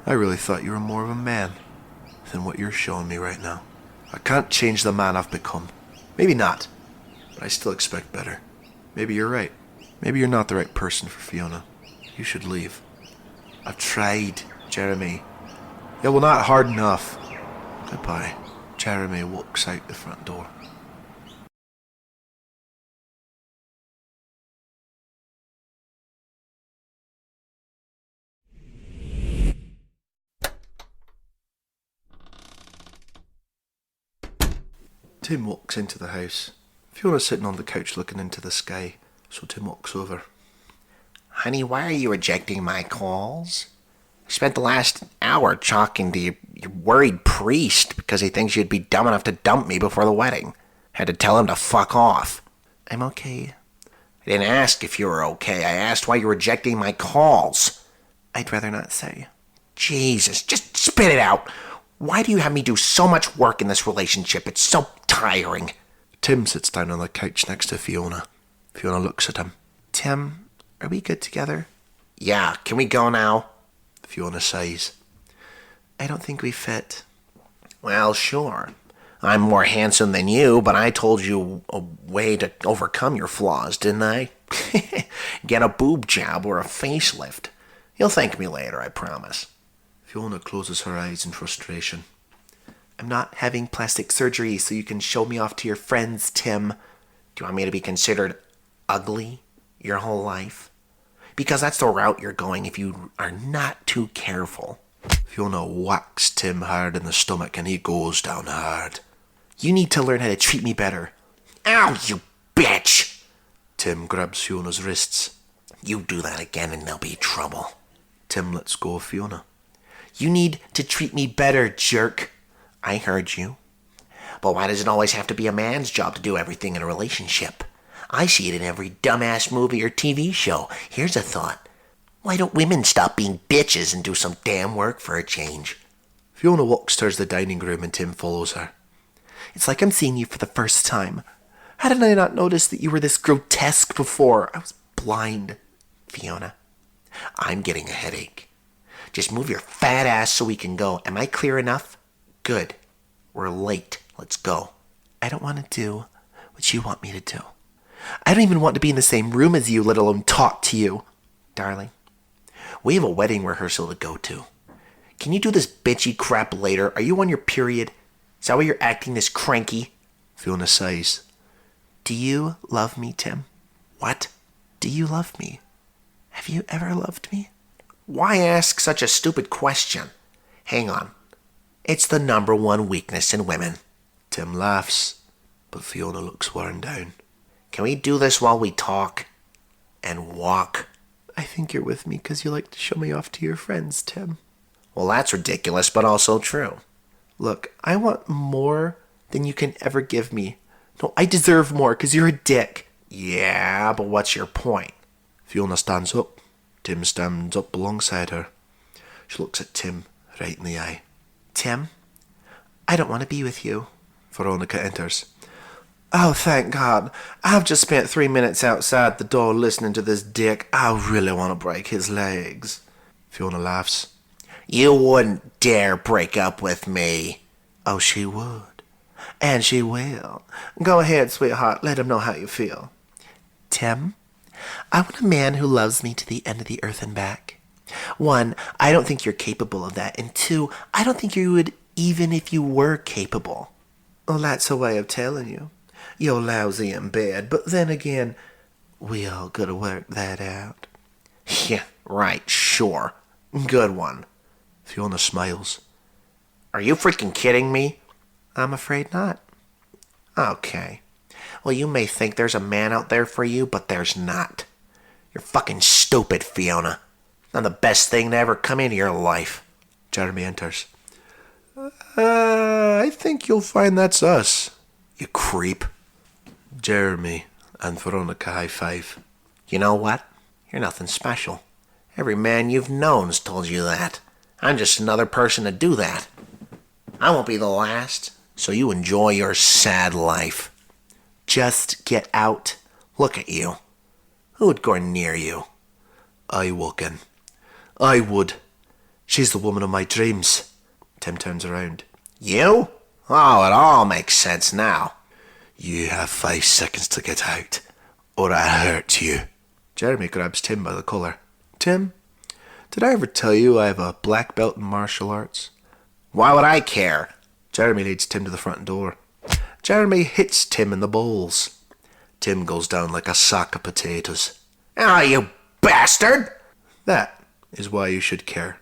B: I really thought you were more of a man than what you're showing me right now. I can't change the man I've become. Maybe not, but I still expect better. Maybe you're right. Maybe you're not the right person for Fiona. You should leave. I've tried, Jeremy. Yeah, well, not hard enough. Goodbye. Jeremy walks out the front door. Tim walks into the house. Fiona's sitting on the couch looking into the sky, so Tim walks over.
D: Honey, why are you rejecting my calls? I spent the last hour talking to your worried priest because he thinks you'd be dumb enough to dump me before the wedding. Had to tell him to fuck off.
E: I'm okay.
D: I didn't ask if you were okay. I asked why you're rejecting my calls.
E: I'd rather not say.
D: Jesus, just spit it out. Why do you have me do so much work in this relationship? It's so tiring.
B: Tim sits down on the couch next to Fiona. Fiona looks at him.
E: Tim, are we good together?
D: Yeah, can we go now?
B: Fiona sighs.
E: I don't think we fit.
D: Well, sure. I'm more handsome than you, but I told you a way to overcome your flaws, didn't I? Get a boob job or a facelift. You'll thank me later, I promise.
B: Fiona closes her eyes in frustration.
E: I'm not having plastic surgery so you can show me off to your friends, Tim.
D: Do you want me to be considered ugly your whole life? Because that's the route you're going if you are not too careful.
B: Fiona whacks Tim hard in the stomach and he goes down hard.
D: You need to learn how to treat me better. Ow, you bitch!
B: Tim grabs Fiona's wrists.
D: You do that again and there'll be trouble.
B: Tim lets go of Fiona.
D: You need to treat me better, jerk. I heard you. But why does it always have to be a man's job to do everything in a relationship? I see it in every dumbass movie or TV show. Here's a thought. Why don't women stop being bitches and do some damn work for a change?
B: Fiona walks towards the dining room and Tim follows her.
E: It's like I'm seeing you for the first time. How did I not notice that you were this grotesque before? I was blind.
D: Fiona, I'm getting a headache. Just move your fat ass so we can go. Am I clear enough? Good. We're late. Let's go.
E: I don't want to do what you want me to do. I don't even want to be in the same room as you, let alone talk to you.
D: Darling, we have a wedding rehearsal to go to. Can you do this bitchy crap later? Are you on your period? Is that why you're acting this cranky?
B: Fiona sighs.
E: Do you love me, Tim?
D: What?
E: Do you love me? Have you ever loved me?
D: Why ask such a stupid question? Hang on. It's the number one weakness in women.
B: Tim laughs, but Fiona looks worn down.
D: Can we do this while we talk and walk?
E: I think you're with me because you like to show me off to your friends, Tim.
D: Well, that's ridiculous, but also true.
E: Look, I want more than you can ever give me. No, I deserve more because you're a dick.
D: Yeah, but what's your point?
B: Fiona stands up. Tim stands up alongside her. She looks at Tim right in the eye.
E: Tim, I don't want to be with you.
B: Veronica enters.
E: Oh, thank God. I've just spent 3 minutes outside the door listening to this dick. I really want to break his legs.
B: Fiona laughs.
D: You wouldn't dare break up with me.
E: Oh, she would. And she will. Go ahead, sweetheart. Let him know how you feel. Tim, I want a man who loves me to the end of the earth and back. 1, I don't think you're capable of that. And 2, I don't think you would even if you were capable. Well, that's a way of telling you. You're lousy in bed, but then again, we all gotta work that out.
D: Yeah, right, sure. Good one.
B: Fiona smiles.
D: Are you freaking kidding me?
E: I'm afraid not.
D: Okay. Well, you may think there's a man out there for you, but there's not. You're fucking stupid, Fiona. I'm the best thing to ever come into your life.
B: Jeremy enters. I think you'll find that's us, you creep. Jeremy and Veronica high five.
D: You know what? You're nothing special. Every man you've known's told you that. I'm just another person to do that. I won't be the last, so you enjoy your sad life.
E: Just get out.
D: Look at you. Who would go near you?
B: I walk in. I would. She's the woman of my dreams. Tim turns around.
D: You? Oh, it all makes sense now.
B: You have 5 seconds to get out, or I hurt you. Jeremy grabs Tim by the collar. Tim, did I ever tell you I have a black belt in martial arts?
D: Why would I care?
B: Jeremy leads Tim to the front door. Jeremy hits Tim in the balls. Tim goes down like a sack of potatoes.
D: Ah, you bastard!
B: That is why you should care.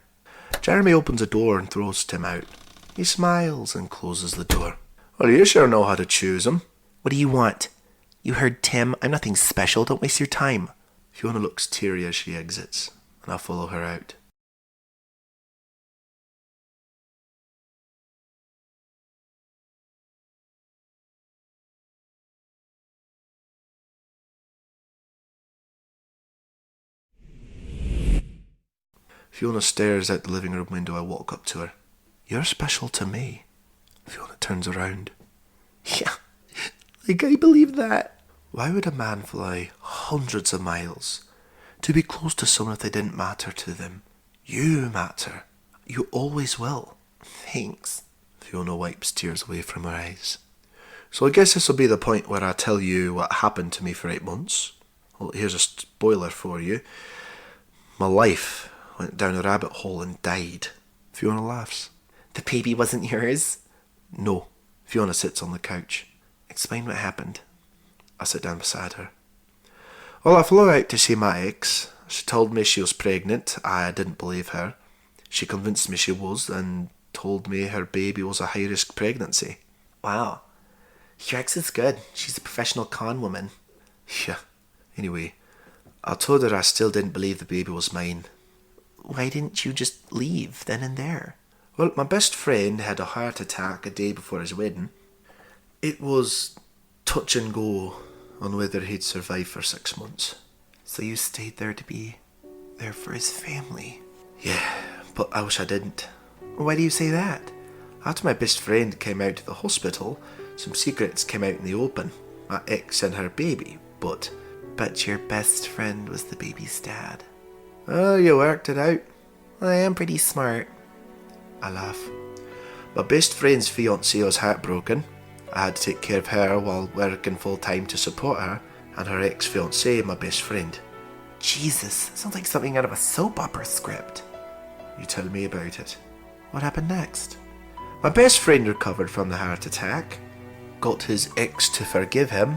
B: Jeremy opens a door and throws Tim out. He smiles and closes the door. Well, you sure know how to choose him.
E: What do you want? You heard Tim. I'm nothing special. Don't waste your time.
B: Fiona looks teary as she exits, and I follow her out. Fiona stares out the living room window. I walk up to her. You're special to me. Fiona turns around.
E: Yeah, like I believe that.
B: Why would a man fly hundreds of miles to be close to someone if they didn't matter to them? You matter. You always will.
E: Thanks.
B: Fiona wipes tears away from her eyes. So I guess this will be the point where I tell you what happened to me for 8 months. Well, here's a spoiler for you. My life went down a rabbit hole and died. Fiona laughs.
E: The baby wasn't yours?
B: No. Fiona sits on the couch.
E: Explain what happened.
B: I sit down beside her. Well, I flew out to see my ex. She told me she was pregnant. I didn't believe her. She convinced me she was and told me her baby was a high-risk pregnancy.
E: Wow. Your ex is good. She's a professional con woman.
B: Yeah. Anyway, I told her I still didn't believe the baby was mine.
E: Why didn't you just leave then and there?
B: Well, my best friend had a heart attack a day before his wedding. It was touch and go on whether he'd survive for 6 months.
E: So you stayed there to be there for his family?
B: Yeah, but I wish I didn't.
E: Why do you say that?
B: After my best friend came out to the hospital, some secrets came out in the open. My ex and her baby, but...
E: But your best friend was the baby's dad.
B: Oh, you worked it out.
E: I am pretty smart.
B: I laugh. My best friend's fiancée was heartbroken. I had to take care of her while working full-time to support her, and her ex-fiancée, my best friend.
E: Jesus, sounds like something out of a soap opera script.
B: You tell me about it.
E: What happened next?
B: My best friend recovered from the heart attack, got his ex to forgive him,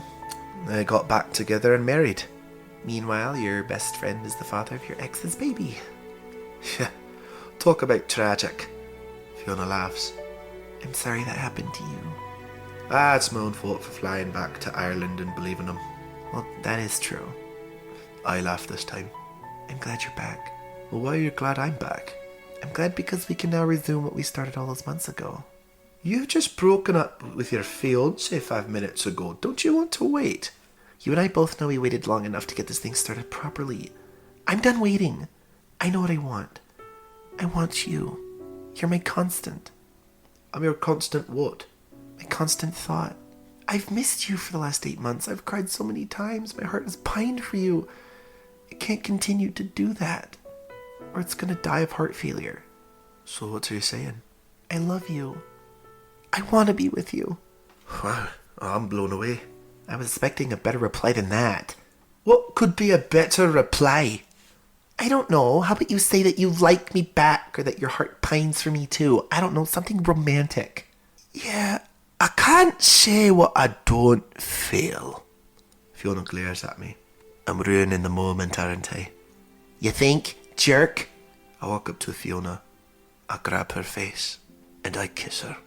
B: they got back together and married.
E: Meanwhile, your best friend is the father of your ex's baby.
B: Yeah, talk about tragic. Fiona laughs.
E: I'm sorry that happened to you.
B: It's my own fault for flying back to Ireland and believing him.
E: Well, that is true.
B: I laugh this time.
E: I'm glad you're back.
B: Well, why are you glad I'm back?
E: I'm glad because we can now resume what we started all those months ago.
B: You've just broken up with your fiancé 5 minutes ago. Don't you want to wait?
E: You and I both know we waited long enough to get this thing started properly. I'm done waiting. I know what I want. I want you. You're my constant.
B: I'm your constant what?
E: My constant thought. I've missed you for the last 8 months. I've cried so many times. My heart has pined for you. I can't continue to do that, or it's gonna die of heart failure.
B: So what are you saying?
E: I love you. I want to be with you.
B: Wow, I'm blown away.
E: I was expecting a better reply than that.
B: What could be a better reply?
E: I don't know. How about you say that you like me back, or that your heart pines for me too? I don't know, something romantic.
B: Yeah, I can't say what I don't feel. Fiona glares at me. I'm ruining the moment, aren't I?
E: You think, jerk?
B: I walk up to Fiona. I grab her face and I kiss her.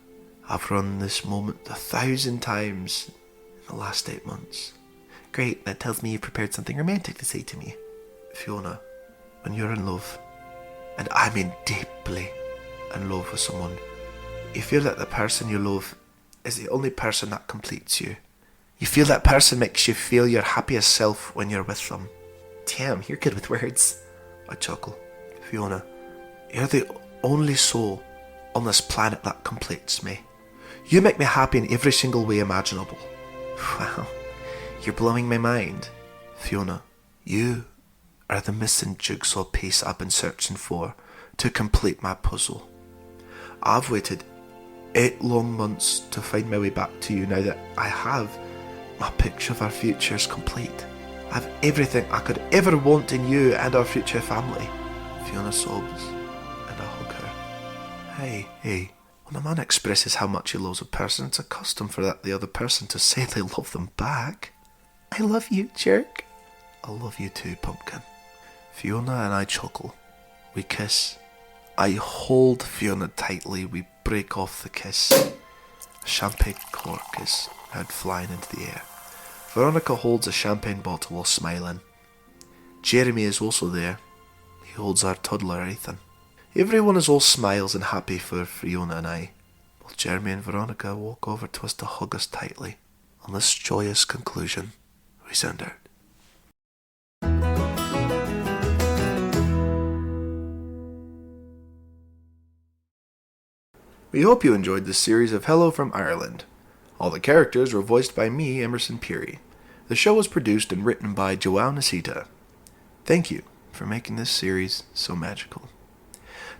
B: I've run this moment 1,000 times in the last 8 months.
E: Great, that tells me you've prepared something romantic to say to me.
B: Fiona, when you're in love, and I mean deeply in love with someone, you feel that the person you love is the only person that completes you. You feel that person makes you feel your happiest self when you're with them.
E: Damn, you're good with words.
B: I chuckle. Fiona, you're the only soul on this planet that completes me. You make me happy in every single way imaginable.
E: Wow, you're blowing my mind.
B: Fiona, you are the missing jigsaw piece I've been searching for to complete my puzzle. I've waited 8 long months to find my way back to you. Now that I have, my picture of our future is complete. I have everything I could ever want in you and our future family. Fiona sobs, and I hug her. Hey, when a man expresses how much he loves a person, it's a custom for the other person to say they love them back.
E: I love you, jerk.
B: I love you too, pumpkin. Fiona and I chuckle. We kiss. I hold Fiona tightly. We break off the kiss. A champagne cork is heard flying into the air. Veronica holds a champagne bottle while smiling. Jeremy is also there. He holds our toddler Ethan. Everyone is all smiles and happy for Fiona and I, while Jeremy and Veronica walk over to us to hug us tightly. On this joyous conclusion, we send out. We hope you enjoyed this series of Hello from Ireland. All the characters were voiced by me, Emerson Peary. The show was produced and written by Joao Nasita. Thank you for making this series so magical.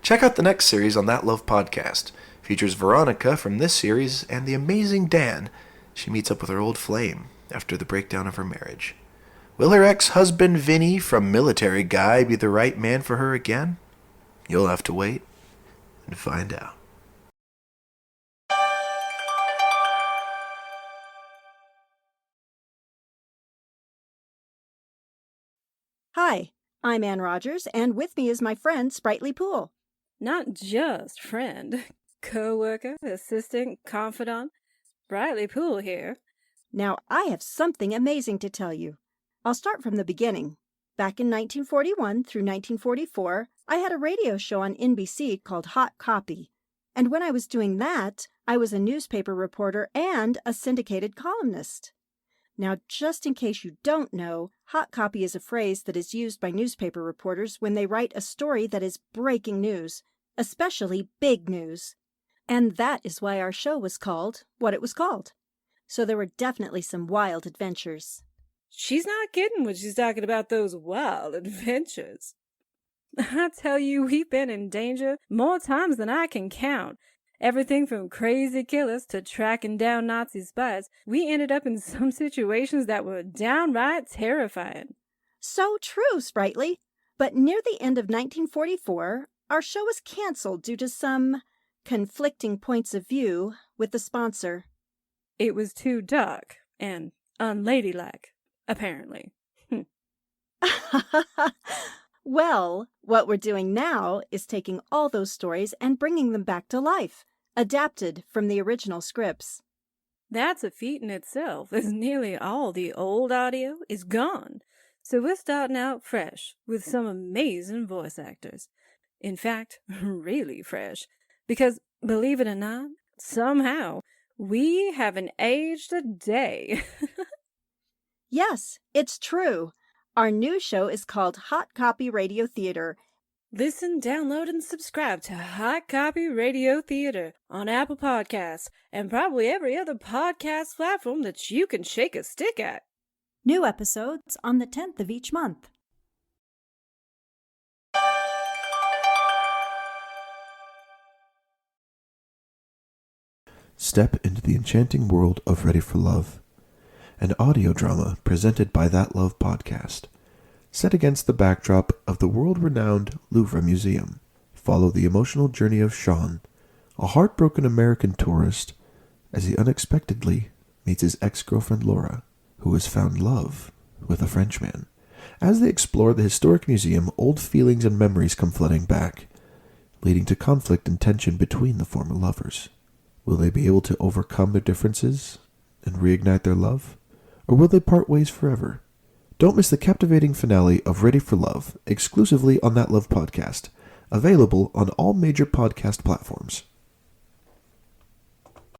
B: Check out the next series on That Love podcast. Features Veronica from this series and the amazing Dan. She meets up with her old flame after the breakdown of her marriage. Will her ex-husband Vinny from Military Guy be the right man for her again? You'll have to wait and find out.
F: Hi, I'm Ann Rogers, and with me is my friend, Sprightly Pool.
G: Not just friend, co-worker, assistant, confidant. Brightly Pool here.
F: Now, I have something amazing to tell you. I'll start from the beginning. Back in 1941 through 1944, I had a radio show on NBC called Hot Copy. And when I was doing that, I was a newspaper reporter and a syndicated columnist. Now, just in case you don't know, hot copy is a phrase that is used by newspaper reporters when they write a story that is breaking news, especially big news. And that is why our show was called what it was called. So there were definitely some wild adventures.
G: She's not kidding when she's talking about those wild adventures. I tell you, we've been in danger more times than I can count. Everything from crazy killers to tracking down Nazi spies. We ended up in some situations that were downright terrifying.
F: So true, Sprightly. But near the end of 1944, our show was canceled due to some conflicting points of view with the sponsor.
G: It was too dark and unladylike, apparently.
F: Well, what we're doing now is taking all those stories and bringing them back to life, adapted from the original scripts.
G: That's a feat in itself, as nearly all the old audio is gone. So we're starting out fresh with some amazing voice actors. In fact, really fresh. Because, believe it or not, somehow, we haven't aged a day.
F: Yes, it's true. Our new show is called Hot Copy Radio Theater.
G: Listen, download, and subscribe to Hot Copy Radio Theater on Apple Podcasts and probably every other podcast platform that you can shake a stick at.
F: New episodes on the 10th of each month.
C: Step into the enchanting world of Ready for Love, an audio drama presented by That Love Podcast. Set against the backdrop of the world-renowned Louvre Museum, follow the emotional journey of Sean, a heartbroken American tourist, as he unexpectedly meets his ex-girlfriend Laura, who has found love with a Frenchman. As they explore the historic museum, old feelings and memories come flooding back, leading to conflict and tension between the former lovers. Will they be able to overcome their differences and reignite their love? Or will they part ways forever? Don't miss the captivating finale of Ready for Love, exclusively on That Love Podcast, available on all major podcast platforms.